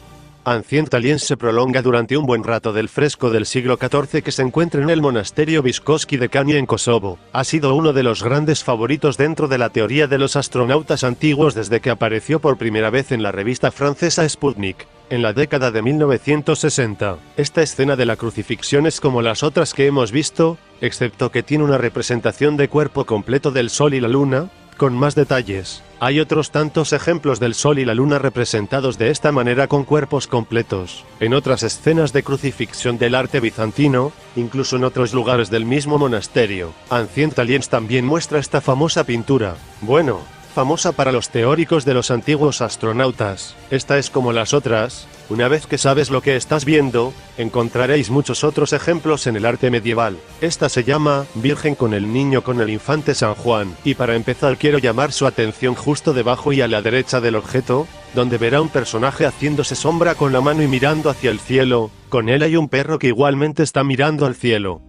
Ancient Aliens se prolonga durante un buen rato del fresco del siglo XIV que se encuentra en el monasterio Viskovski de Kania en Kosovo. Ha sido uno de los grandes favoritos dentro de la teoría de los astronautas antiguos desde que apareció por primera vez en la revista francesa Sputnik, en la década de 1960. Esta escena de la crucifixión es como las otras que hemos visto, excepto que tiene una representación de cuerpo completo del sol y la luna, con más detalles. Hay otros tantos ejemplos del sol y la luna representados de esta manera con cuerpos completos. En otras escenas de crucifixión del arte bizantino, incluso en otros lugares del mismo monasterio, Ancient Aliens también muestra esta famosa pintura. Bueno, famosa para los teóricos de los antiguos astronautas. Esta es como las otras. Una vez que sabes lo que estás viendo, encontraréis muchos otros ejemplos en el arte medieval. Esta se llama Virgen con el Niño con el Infante San Juan, y para empezar quiero llamar su atención justo debajo y a la derecha del objeto, donde verá un personaje haciéndose sombra con la mano y mirando hacia el cielo. Con él hay un perro que igualmente está mirando al cielo.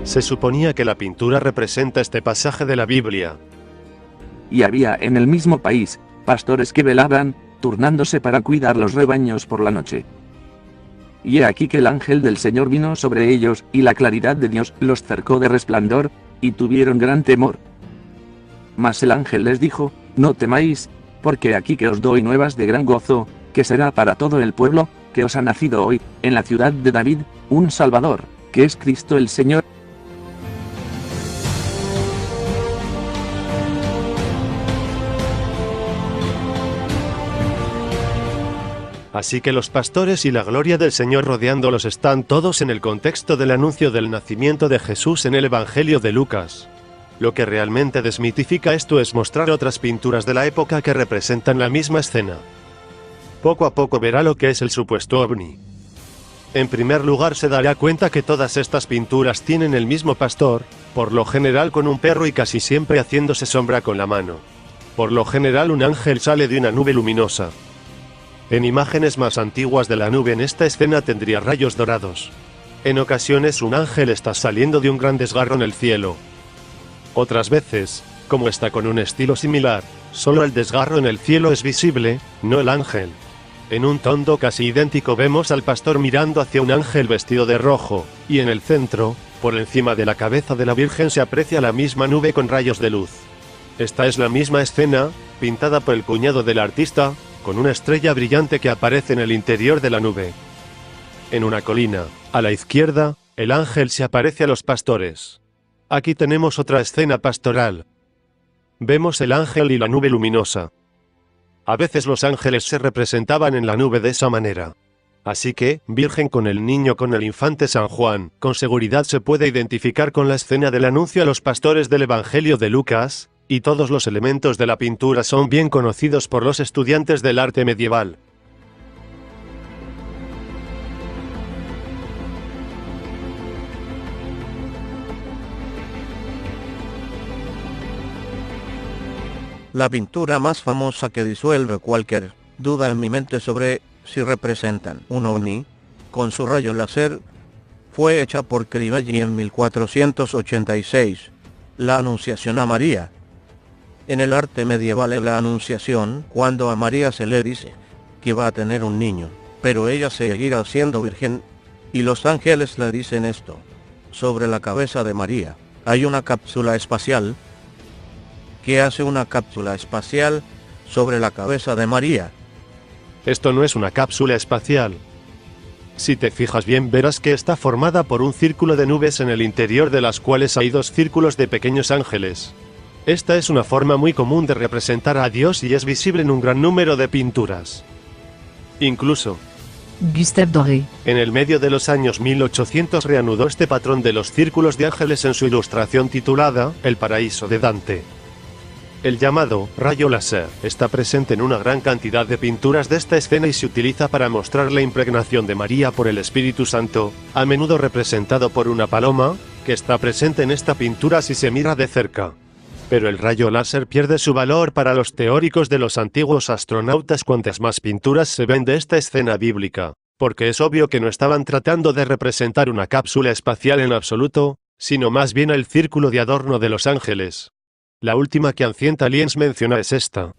Se suponía que la pintura representa este pasaje de la Biblia. Y había en el mismo país, pastores que velaban, turnándose para cuidar los rebaños por la noche. Y he aquí que el ángel del Señor vino sobre ellos, y la claridad de Dios los cercó de resplandor, y tuvieron gran temor. Mas el ángel les dijo, no temáis, porque aquí que os doy nuevas de gran gozo, que será para todo el pueblo, que os ha nacido hoy, en la ciudad de David, un Salvador, que es Cristo el Señor. Así que los pastores y la gloria del Señor rodeándolos están todos en el contexto del anuncio del nacimiento de Jesús en el Evangelio de Lucas. Lo que realmente desmitifica esto es mostrar otras pinturas de la época que representan la misma escena. Poco a poco verá lo que es el supuesto ovni. En primer lugar se dará cuenta que todas estas pinturas tienen el mismo pastor, por lo general con un perro y casi siempre haciéndose sombra con la mano. Por lo general un ángel sale de una nube luminosa. En imágenes más antiguas de la nube en esta escena tendría rayos dorados. En ocasiones un ángel está saliendo de un gran desgarro en el cielo. Otras veces, como está con un estilo similar, solo el desgarro en el cielo es visible, no el ángel. En un tono casi idéntico vemos al pastor mirando hacia un ángel vestido de rojo, y en el centro, por encima de la cabeza de la Virgen se aprecia la misma nube con rayos de luz. Esta es la misma escena, pintada por el cuñado del artista, con una estrella brillante que aparece en el interior de la nube. En una colina, a la izquierda, el ángel se aparece a los pastores. Aquí tenemos otra escena pastoral. Vemos el ángel y la nube luminosa. A veces los ángeles se representaban en la nube de esa manera. Así que, Virgen con el Niño con el Infante San Juan, con seguridad se puede identificar con la escena del anuncio a los pastores del Evangelio de Lucas, y todos los elementos de la pintura son bien conocidos por los estudiantes del arte medieval. La pintura más famosa que disuelve cualquier duda en mi mente sobre si representan un ovni, con su rayo láser, fue hecha por Crivelli en 1486, la Anunciación a María. En el arte medieval es la Anunciación cuando a María se le dice que va a tener un niño, pero ella seguirá siendo virgen, y los ángeles le dicen esto. Sobre la cabeza de María hay una cápsula espacial. ¿Qué hace una cápsula espacial sobre la cabeza de María? Esto no es una cápsula espacial. Si te fijas bien verás que está formada por un círculo de nubes en el interior de las cuales hay dos círculos de pequeños ángeles. Esta es una forma muy común de representar a Dios y es visible en un gran número de pinturas. Incluso, Gustave Doré. En el medio de los años 1800 reanudó este patrón de los círculos de ángeles en su ilustración titulada El paraíso de Dante. El llamado rayo láser está presente en una gran cantidad de pinturas de esta escena y se utiliza para mostrar la impregnación de María por el Espíritu Santo, a menudo representado por una paloma, que está presente en esta pintura si se mira de cerca. Pero el rayo láser pierde su valor para los teóricos de los antiguos astronautas cuantas más pinturas se ven de esta escena bíblica, porque es obvio que no estaban tratando de representar una cápsula espacial en absoluto, sino más bien el círculo de adorno de los ángeles. La última que Ancient Aliens menciona es esta.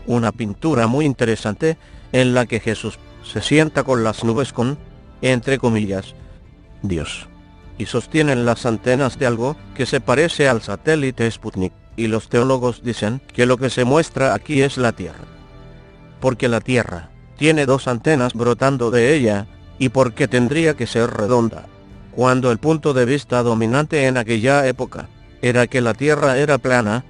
Una pintura muy interesante en la que Jesús se sienta con las nubes con, entre comillas, Dios. Y sostienen las antenas de algo que se parece al satélite Sputnik, y los teólogos dicen que lo que se muestra aquí es la Tierra. Porque la Tierra tiene dos antenas brotando de ella, y porque tendría que ser redonda, cuando el punto de vista dominante en aquella época era que la Tierra era plana.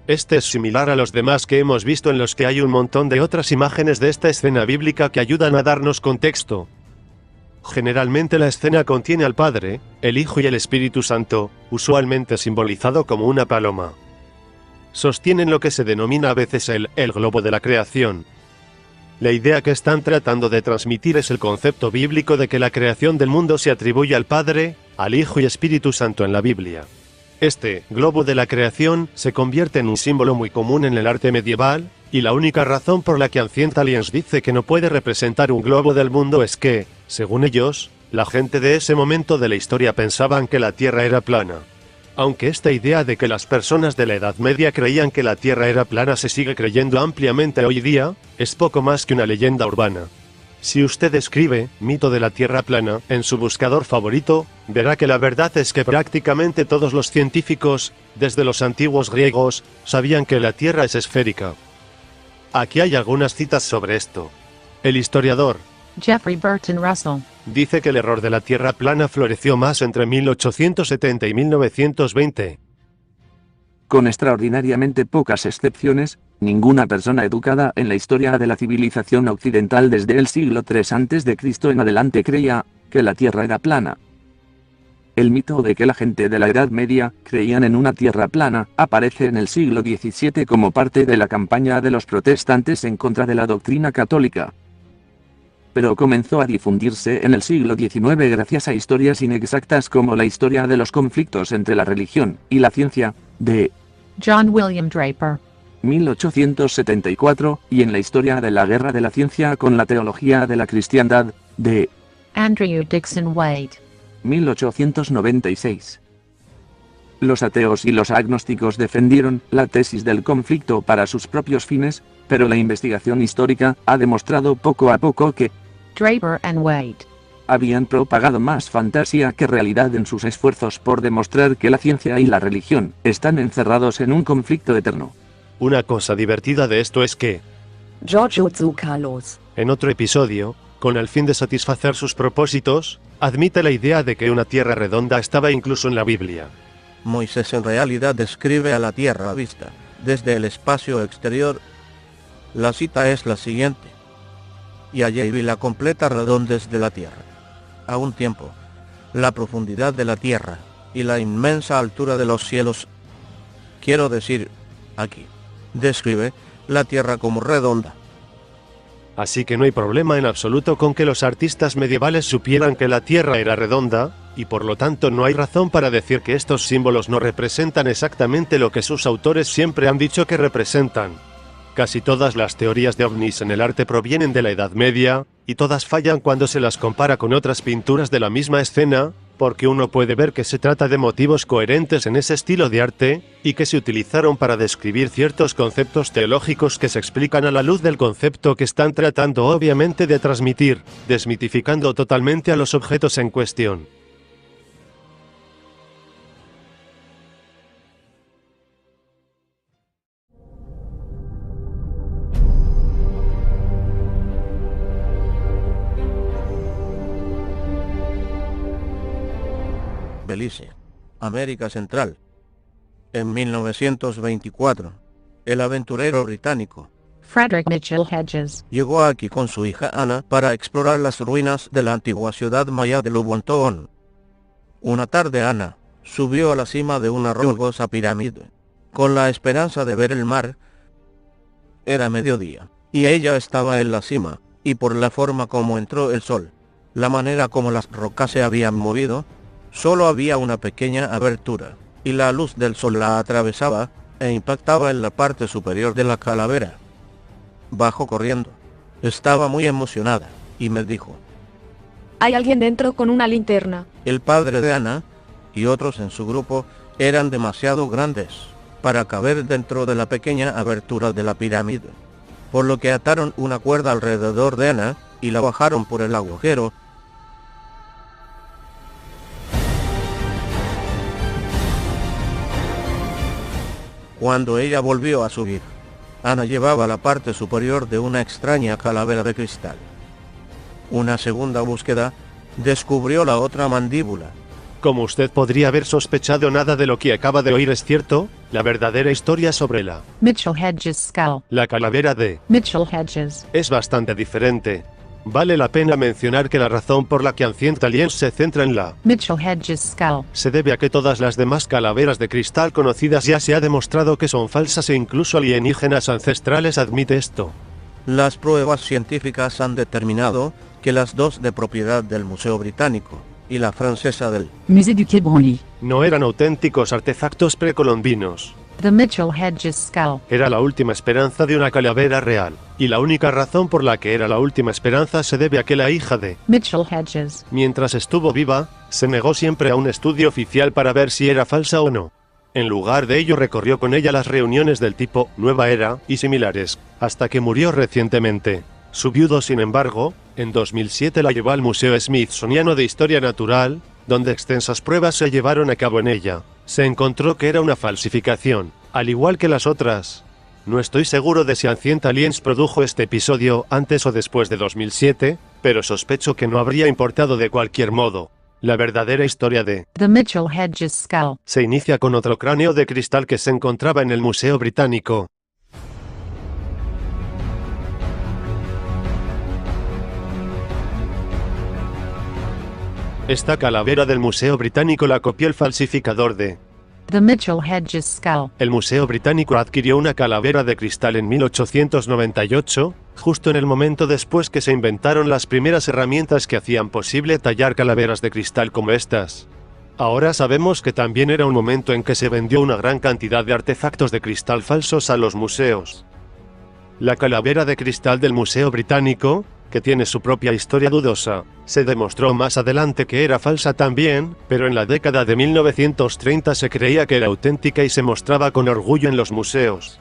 Este es similar a los demás que hemos visto en los que hay un montón de otras imágenes de esta escena bíblica que ayudan a darnos contexto. Generalmente la escena contiene al Padre, el Hijo y el Espíritu Santo, usualmente simbolizado como una paloma. Sostienen lo que se denomina a veces el globo de la creación. La idea que están tratando de transmitir es el concepto bíblico de que la creación del mundo se atribuye al Padre, al Hijo y Espíritu Santo en la Biblia. Este globo de la creación se convierte en un símbolo muy común en el arte medieval, y la única razón por la que Ancient Aliens dice que no puede representar un globo del mundo es que, según ellos, la gente de ese momento de la historia pensaban que la Tierra era plana. Aunque esta idea de que las personas de la Edad Media creían que la Tierra era plana se sigue creyendo ampliamente hoy día, es poco más que una leyenda urbana. Si usted escribe mito de la Tierra plana en su buscador favorito, verá que la verdad es que prácticamente todos los científicos, desde los antiguos griegos, sabían que la Tierra es esférica. Aquí hay algunas citas sobre esto. El historiador Jeffrey Burton Russell. dice que el error de la Tierra plana floreció más entre 1870 y 1920. Con extraordinariamente pocas excepciones, ninguna persona educada en la historia de la civilización occidental desde el siglo III a.C. en adelante creía que la Tierra era plana. El mito de que la gente de la Edad Media creían en una Tierra plana aparece en el siglo XVII como parte de la campaña de los protestantes en contra de la doctrina católica. Pero comenzó a difundirse en el siglo XIX gracias a historias inexactas como la historia de los conflictos entre la religión y la ciencia, de John William Draper. 1874, y en la historia de la guerra de la ciencia con la teología de la cristiandad, de Andrew Dixon Wade. 1896. Los ateos y los agnósticos defendieron la tesis del conflicto para sus propios fines, pero la investigación histórica ha demostrado poco a poco que Draper and Wade habían propagado más fantasía que realidad en sus esfuerzos por demostrar que la ciencia y la religión están encerrados en un conflicto eterno. Una cosa divertida de esto es que, Giorgio Tsoukalos, en otro episodio, con el fin de satisfacer sus propósitos, admite la idea de que una Tierra redonda estaba incluso en la Biblia. Moisés en realidad describe a la Tierra a vista, desde el espacio exterior. La cita es la siguiente: y allí vi la completa redondez de la Tierra. A un tiempo, la profundidad de la Tierra, y la inmensa altura de los cielos. Quiero decir, aquí, describe la Tierra como redonda. Así que no hay problema en absoluto con que los artistas medievales supieran que la Tierra era redonda, y por lo tanto no hay razón para decir que estos símbolos no representan exactamente lo que sus autores siempre han dicho que representan. Casi todas las teorías de ovnis en el arte provienen de la Edad Media, y todas fallan cuando se las compara con otras pinturas de la misma escena, porque uno puede ver que se trata de motivos coherentes en ese estilo de arte, y que se utilizaron para describir ciertos conceptos teológicos que se explican a la luz del concepto que están tratando obviamente de transmitir, desmitificando totalmente a los objetos en cuestión. Belice, América Central. En 1924, el aventurero británico Frederick Mitchell Hedges, llegó aquí con su hija Ana para explorar las ruinas de la antigua ciudad maya de Lubontoon. Una tarde Ana subió a la cima de una rugosa pirámide, con la esperanza de ver el mar. Era mediodía, y ella estaba en la cima, y por la forma como entró el sol, la manera como las rocas se habían movido, solo había una pequeña abertura, y la luz del sol la atravesaba, e impactaba en la parte superior de la calavera. Bajó corriendo. Estaba muy emocionada, y me dijo: Hay alguien dentro con una linterna. el padre de Ana, y otros en su grupo, eran demasiado grandes para caber dentro de la pequeña abertura de la pirámide, por lo que ataron una cuerda alrededor de Ana, y la bajaron por el agujero. Cuando ella volvió a subir, Ana llevaba la parte superior de una extraña calavera de cristal. Una segunda búsqueda descubrió la otra mandíbula. Como usted podría haber sospechado, nada de lo que acaba de oír es cierto. La verdadera historia sobre Mitchell Hedges skull, la calavera de Mitchell Hedges, es bastante diferente. Vale la pena mencionar que la razón por la que Ancient Aliens se centra en la Mitchell Hedges skull, se debe a que todas las demás calaveras de cristal conocidas ya se ha demostrado que son falsas, e incluso alienígenas ancestrales admite esto. Las pruebas científicas han determinado que las dos de propiedad del Museo Británico y la francesa del Musée du Quai Branly, No eran auténticos artefactos precolombinos. the Mitchell Hedges skull, Era la última esperanza de una calavera real, y la única razón por la que era la última esperanza se debe a que la hija de Mitchell Hedges, mientras estuvo viva, se negó siempre a un estudio oficial para ver si era falsa o no. En lugar de ello recorrió con ella las reuniones del tipo Nueva Era y similares, hasta que murió recientemente. Su viudo, sin embargo, en 2007 la llevó al Museo Smithsoniano de Historia Natural, donde extensas pruebas se llevaron a cabo en ella. Se encontró que era una falsificación, al igual que las otras. No estoy seguro de si Ancient Aliens produjo este episodio antes o después de 2007, pero sospecho que no habría importado de cualquier modo. La verdadera historia de the Mitchell Hedges skull, se inicia con otro cráneo de cristal que se encontraba en el Museo Británico. Esta calavera del Museo Británico la copió el falsificador de the Mitchell Hedges skull, El Museo Británico adquirió una calavera de cristal en 1898, justo en el momento después que se inventaron las primeras herramientas que hacían posible tallar calaveras de cristal como estas. Ahora sabemos que también era un momento en que se vendió una gran cantidad de artefactos de cristal falsos a los museos. La calavera de cristal del Museo Británico, que tiene su propia historia dudosa, se demostró más adelante que era falsa también, pero en la década de 1930 se creía que era auténtica y se mostraba con orgullo en los museos.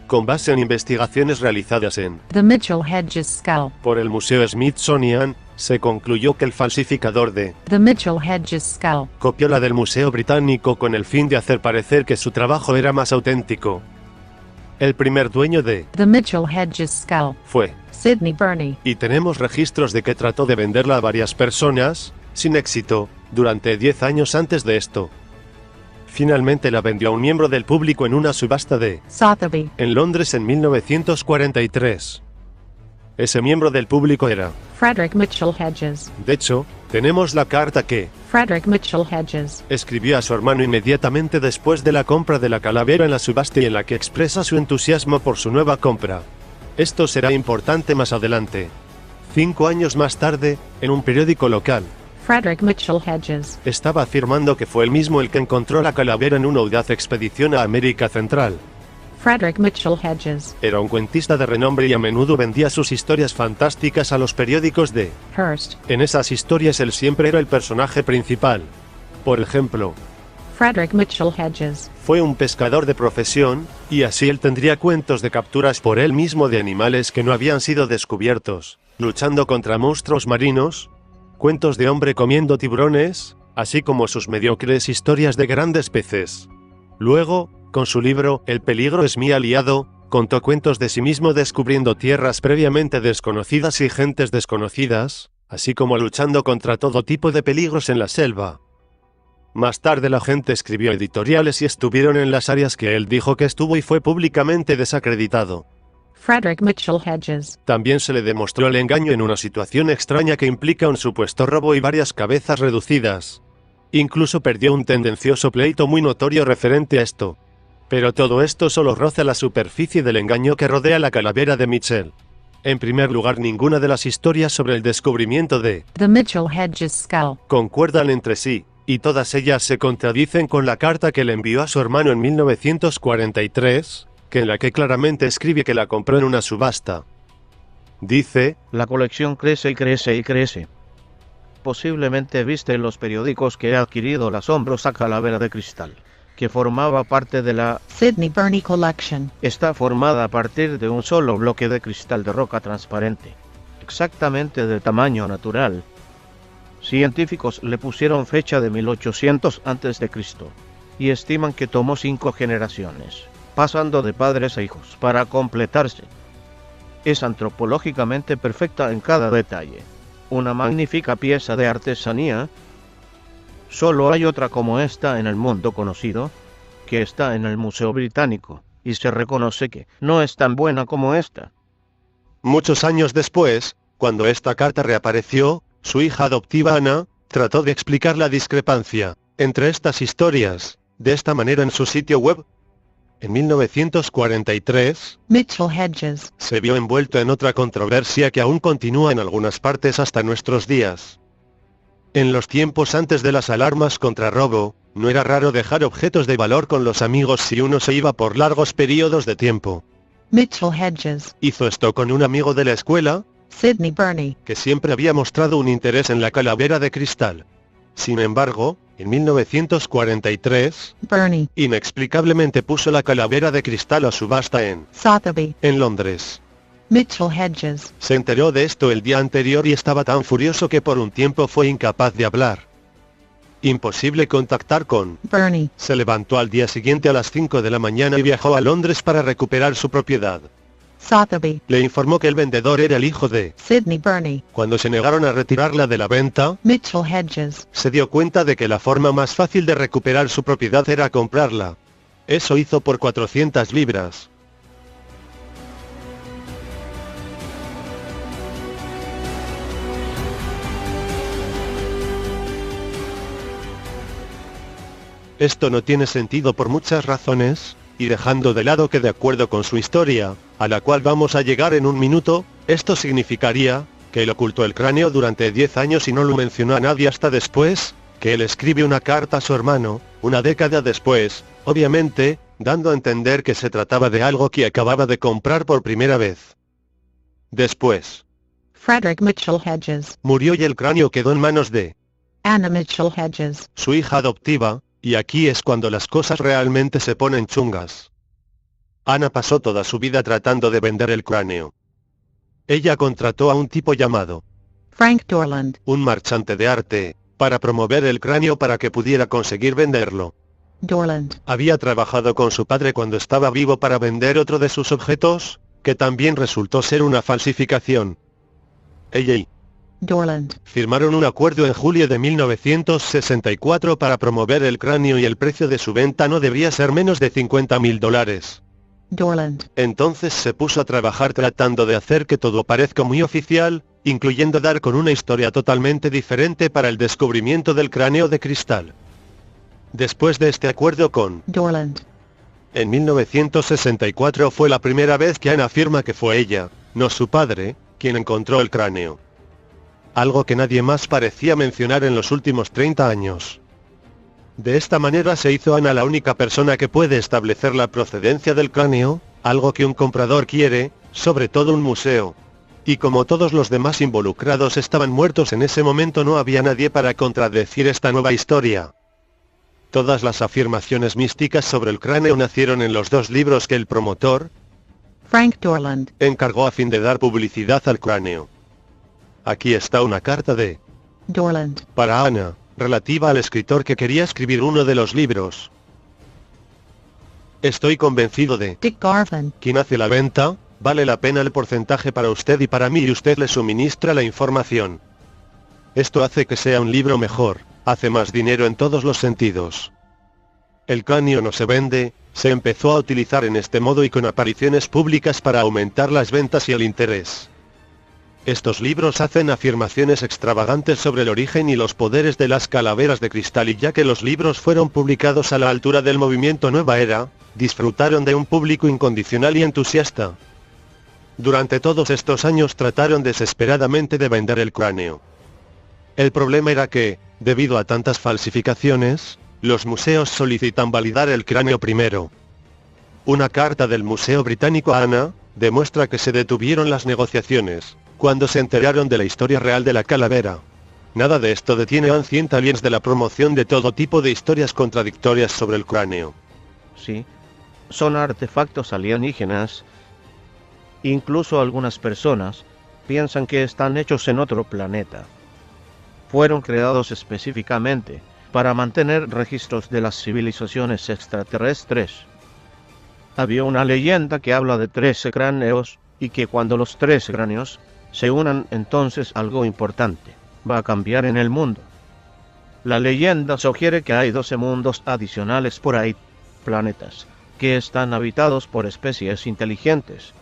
Con base en investigaciones realizadas the Mitchell Hedges skull, por el Museo Smithsonian, se concluyó que el falsificador de the Mitchell Hedges skull, copió la del Museo Británico con el fin de hacer parecer que su trabajo era más auténtico. El primer dueño de the Mitchell Hedges skull, fue Sidney Burney, y tenemos registros de que trató de venderla a varias personas, sin éxito, durante 10 años antes de esto. Finalmente la vendió a un miembro del público en una subasta de Sotheby, en Londres en 1943. Ese miembro del público era, Frederick Mitchell Hedges, de hecho, tenemos la carta que Frederick Mitchell Hedges, escribió a su hermano inmediatamente después de la compra de la calavera en la subasta y en la que expresa su entusiasmo por su nueva compra. Esto será importante más adelante. 5 años más tarde, en un periódico local, Frederick Mitchell Hedges, estaba afirmando que fue él mismo el que encontró la calavera en una audaz expedición a América Central. Frederick Mitchell Hedges, Era un cuentista de renombre y a menudo vendía sus historias fantásticas a los periódicos de Hearst, En esas historias él siempre era el personaje principal. Por ejemplo, Frederick Mitchell Hedges, fue un pescador de profesión, y así él tendría cuentos de capturas por él mismo de animales que no habían sido descubiertos, luchando contra monstruos marinos, cuentos de hombre comiendo tiburones, así como sus mediocres historias de grandes peces. Luego, con su libro El peligro es mi aliado, contó cuentos de sí mismo descubriendo tierras previamente desconocidas y gentes desconocidas, así como luchando contra todo tipo de peligros en la selva. Más tarde la gente escribió editoriales y estuvieron en las áreas que él dijo que estuvo y fue públicamente desacreditado. Frederick Mitchell Hedges. También se le demostró el engaño en una situación extraña que implica un supuesto robo y varias cabezas reducidas. Incluso perdió un tendencioso pleito muy notorio referente a esto. Pero todo esto solo roza la superficie del engaño que rodea la calavera de Mitchell. En primer lugar, ninguna de las historias sobre el descubrimiento de The Mitchell Hedges skull. concuerdan entre sí, y todas ellas se contradicen con la carta que le envió a su hermano en 1943, en la que claramente escribe que la compró en una subasta. Dice: La colección crece y crece y crece. Posiblemente viste en los periódicos que he adquirido la asombrosa calavera de cristal, que formaba parte de la Sidney Burney Collection. Está formada a partir de un solo bloque de cristal de roca transparente, exactamente de tamaño natural. Científicos le pusieron fecha de 1800 a.C. y estiman que tomó 5 generaciones, pasando de padres a hijos para completarse. Es antropológicamente perfecta en cada detalle, una magnífica pieza de artesanía. Solo hay otra como esta en el mundo conocido, que está en el Museo Británico, y se reconoce que no es tan buena como esta. Muchos años después, cuando esta carta reapareció, su hija adoptiva Anna trató de explicar la discrepancia entre estas historias, de esta manera en su sitio web. En 1943, Mitchell Hedges. se vio envuelto en otra controversia que aún continúa en algunas partes hasta nuestros días. En los tiempos antes de las alarmas contra robo, no era raro dejar objetos de valor con los amigos si uno se iba por largos periodos de tiempo. Mitchell Hedges. Hizo esto con un amigo de la escuela, Sidney Burney. que siempre había mostrado un interés en la calavera de cristal. Sin embargo, en 1943, Burney. inexplicablemente puso la calavera de cristal a subasta en Sotheby. Londres. Mitchell Hedges. Se enteró de esto el día anterior y estaba tan furioso que por un tiempo fue incapaz de hablar. Imposible contactar con. Burney. Se levantó al día siguiente a las 5 de la mañana y viajó a Londres para recuperar su propiedad. Sotheby. Le informó que el vendedor era el hijo de. Sidney Burney. Cuando se negaron a retirarla de la venta, Mitchell Hedges. se dio cuenta de que la forma más fácil de recuperar su propiedad era comprarla. Eso hizo por 400 libras. Esto no tiene sentido por muchas razones, y dejando de lado que de acuerdo con su historia, a la cual vamos a llegar en un minuto, esto significaría que él ocultó el cráneo durante 10 años y no lo mencionó a nadie hasta después, que él escribe una carta a su hermano, una década después, obviamente, dando a entender que se trataba de algo que acababa de comprar por primera vez. Después, Frederick Mitchell Hedges. murió y el cráneo quedó en manos de Anna Mitchell Hedges. su hija adoptiva, y aquí es cuando las cosas realmente se ponen chungas. Anna pasó toda su vida tratando de vender el cráneo. Ella contrató a un tipo llamado Frank Dorland. un marchante de arte, para promover el cráneo para que pudiera conseguir venderlo. Dorland. Había trabajado con su padre cuando estaba vivo para vender otro de sus objetos, que también resultó ser una falsificación. Ella y Dorland. firmaron un acuerdo en julio de 1964 para promover el cráneo y el precio de su venta no debía ser menos de $50.000. Dorland. Entonces se puso a trabajar tratando de hacer que todo parezca muy oficial, incluyendo dar con una historia totalmente diferente para el descubrimiento del cráneo de cristal. Después de este acuerdo con Dorland. en 1964 fue la primera vez que Anna afirma que fue ella, no su padre, quien encontró el cráneo. Algo que nadie más parecía mencionar en los últimos 30 años. De esta manera se hizo Anna la única persona que puede establecer la procedencia del cráneo, algo que un comprador quiere, sobre todo un museo. Y como todos los demás involucrados estaban muertos en ese momento, no había nadie para contradecir esta nueva historia. Todas las afirmaciones místicas sobre el cráneo nacieron en los 2 libros que el promotor Frank Dorland. encargó a fin de dar publicidad al cráneo. Aquí está una carta de Dorland. para Anna, relativa al escritor que quería escribir uno de los libros. Estoy convencido de Dick Garvin. quien hace la venta, vale la pena el porcentaje para usted y para mí y usted le suministra la información. Esto hace que sea un libro mejor, hace más dinero en todos los sentidos. El cráneo no se vende, se empezó a utilizar en este modo y con apariciones públicas para aumentar las ventas y el interés. Estos libros hacen afirmaciones extravagantes sobre el origen y los poderes de las calaveras de cristal, y ya que los libros fueron publicados a la altura del movimiento Nueva Era, disfrutaron de un público incondicional y entusiasta. Durante todos estos años trataron desesperadamente de vender el cráneo. El problema era que, debido a tantas falsificaciones, los museos solicitan validar el cráneo primero. Una carta del Museo Británico a Anna demuestra que se detuvieron las negociaciones cuando se enteraron de la historia real de la calavera. Nada de esto detiene a Ancient Aliens de la promoción de todo tipo de historias contradictorias sobre el cráneo. Sí, son artefactos alienígenas. Incluso algunas personas piensan que están hechos en otro planeta. Fueron creados específicamente para mantener registros de las civilizaciones extraterrestres. Había una leyenda que habla de 13 cráneos, y que cuando los 13 cráneos se unan, entonces algo importante va a cambiar en el mundo. La leyenda sugiere que hay 12 mundos adicionales por ahí, planetas, que están habitados por especies inteligentes.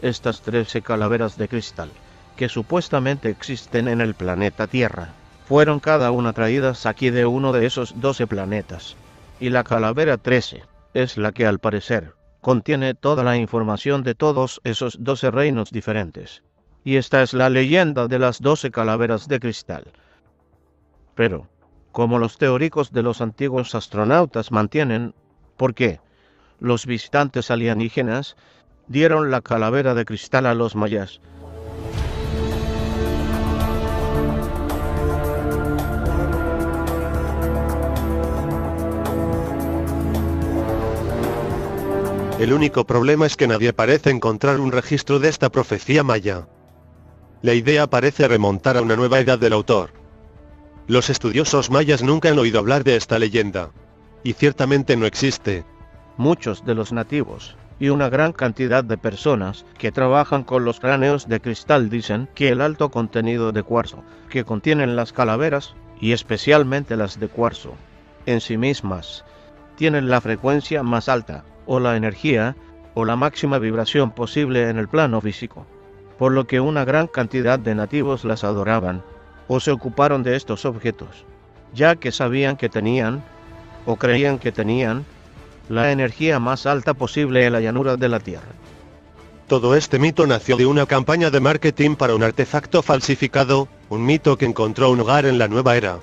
Estas 13 calaveras de cristal, que supuestamente existen en el planeta Tierra, fueron cada una traídas aquí de uno de esos 12 planetas, y la calavera 13 es la que al parecer contiene toda la información de todos esos 12 reinos diferentes. Y esta es la leyenda de las 12 calaveras de cristal. Pero, como los teóricos de los antiguos astronautas mantienen, ¿por qué los visitantes alienígenas dieron la calavera de cristal a los mayas? El único problema es que nadie parece encontrar un registro de esta profecía maya. La idea parece remontar a una nueva edad del autor. Los estudiosos mayas nunca han oído hablar de esta leyenda. Y ciertamente no existe. Muchos de los nativos y una gran cantidad de personas que trabajan con los cráneos de cristal dicen que el alto contenido de cuarzo que contienen las calaveras, y especialmente las de cuarzo, en sí mismas, tienen la frecuencia más alta, o la energía, o la máxima vibración posible en el plano físico, por lo que una gran cantidad de nativos las adoraban, o se ocuparon de estos objetos, ya que sabían que tenían, o creían que tenían, la energía más alta posible en la llanura de la Tierra. Todo este mito nació de una campaña de marketing para un artefacto falsificado, un mito que encontró un hogar en la nueva era.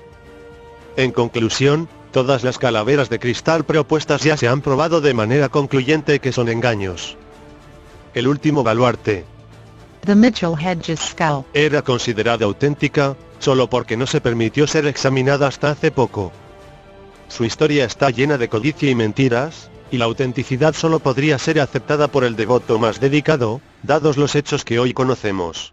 En conclusión, todas las calaveras de cristal propuestas ya se han probado de manera concluyente que son engaños. El último baluarte, The Mitchell Hedges Skull. era considerada auténtica, solo porque no se permitió ser examinada hasta hace poco. Su historia está llena de codicia y mentiras, y la autenticidad solo podría ser aceptada por el devoto más dedicado, dados los hechos que hoy conocemos.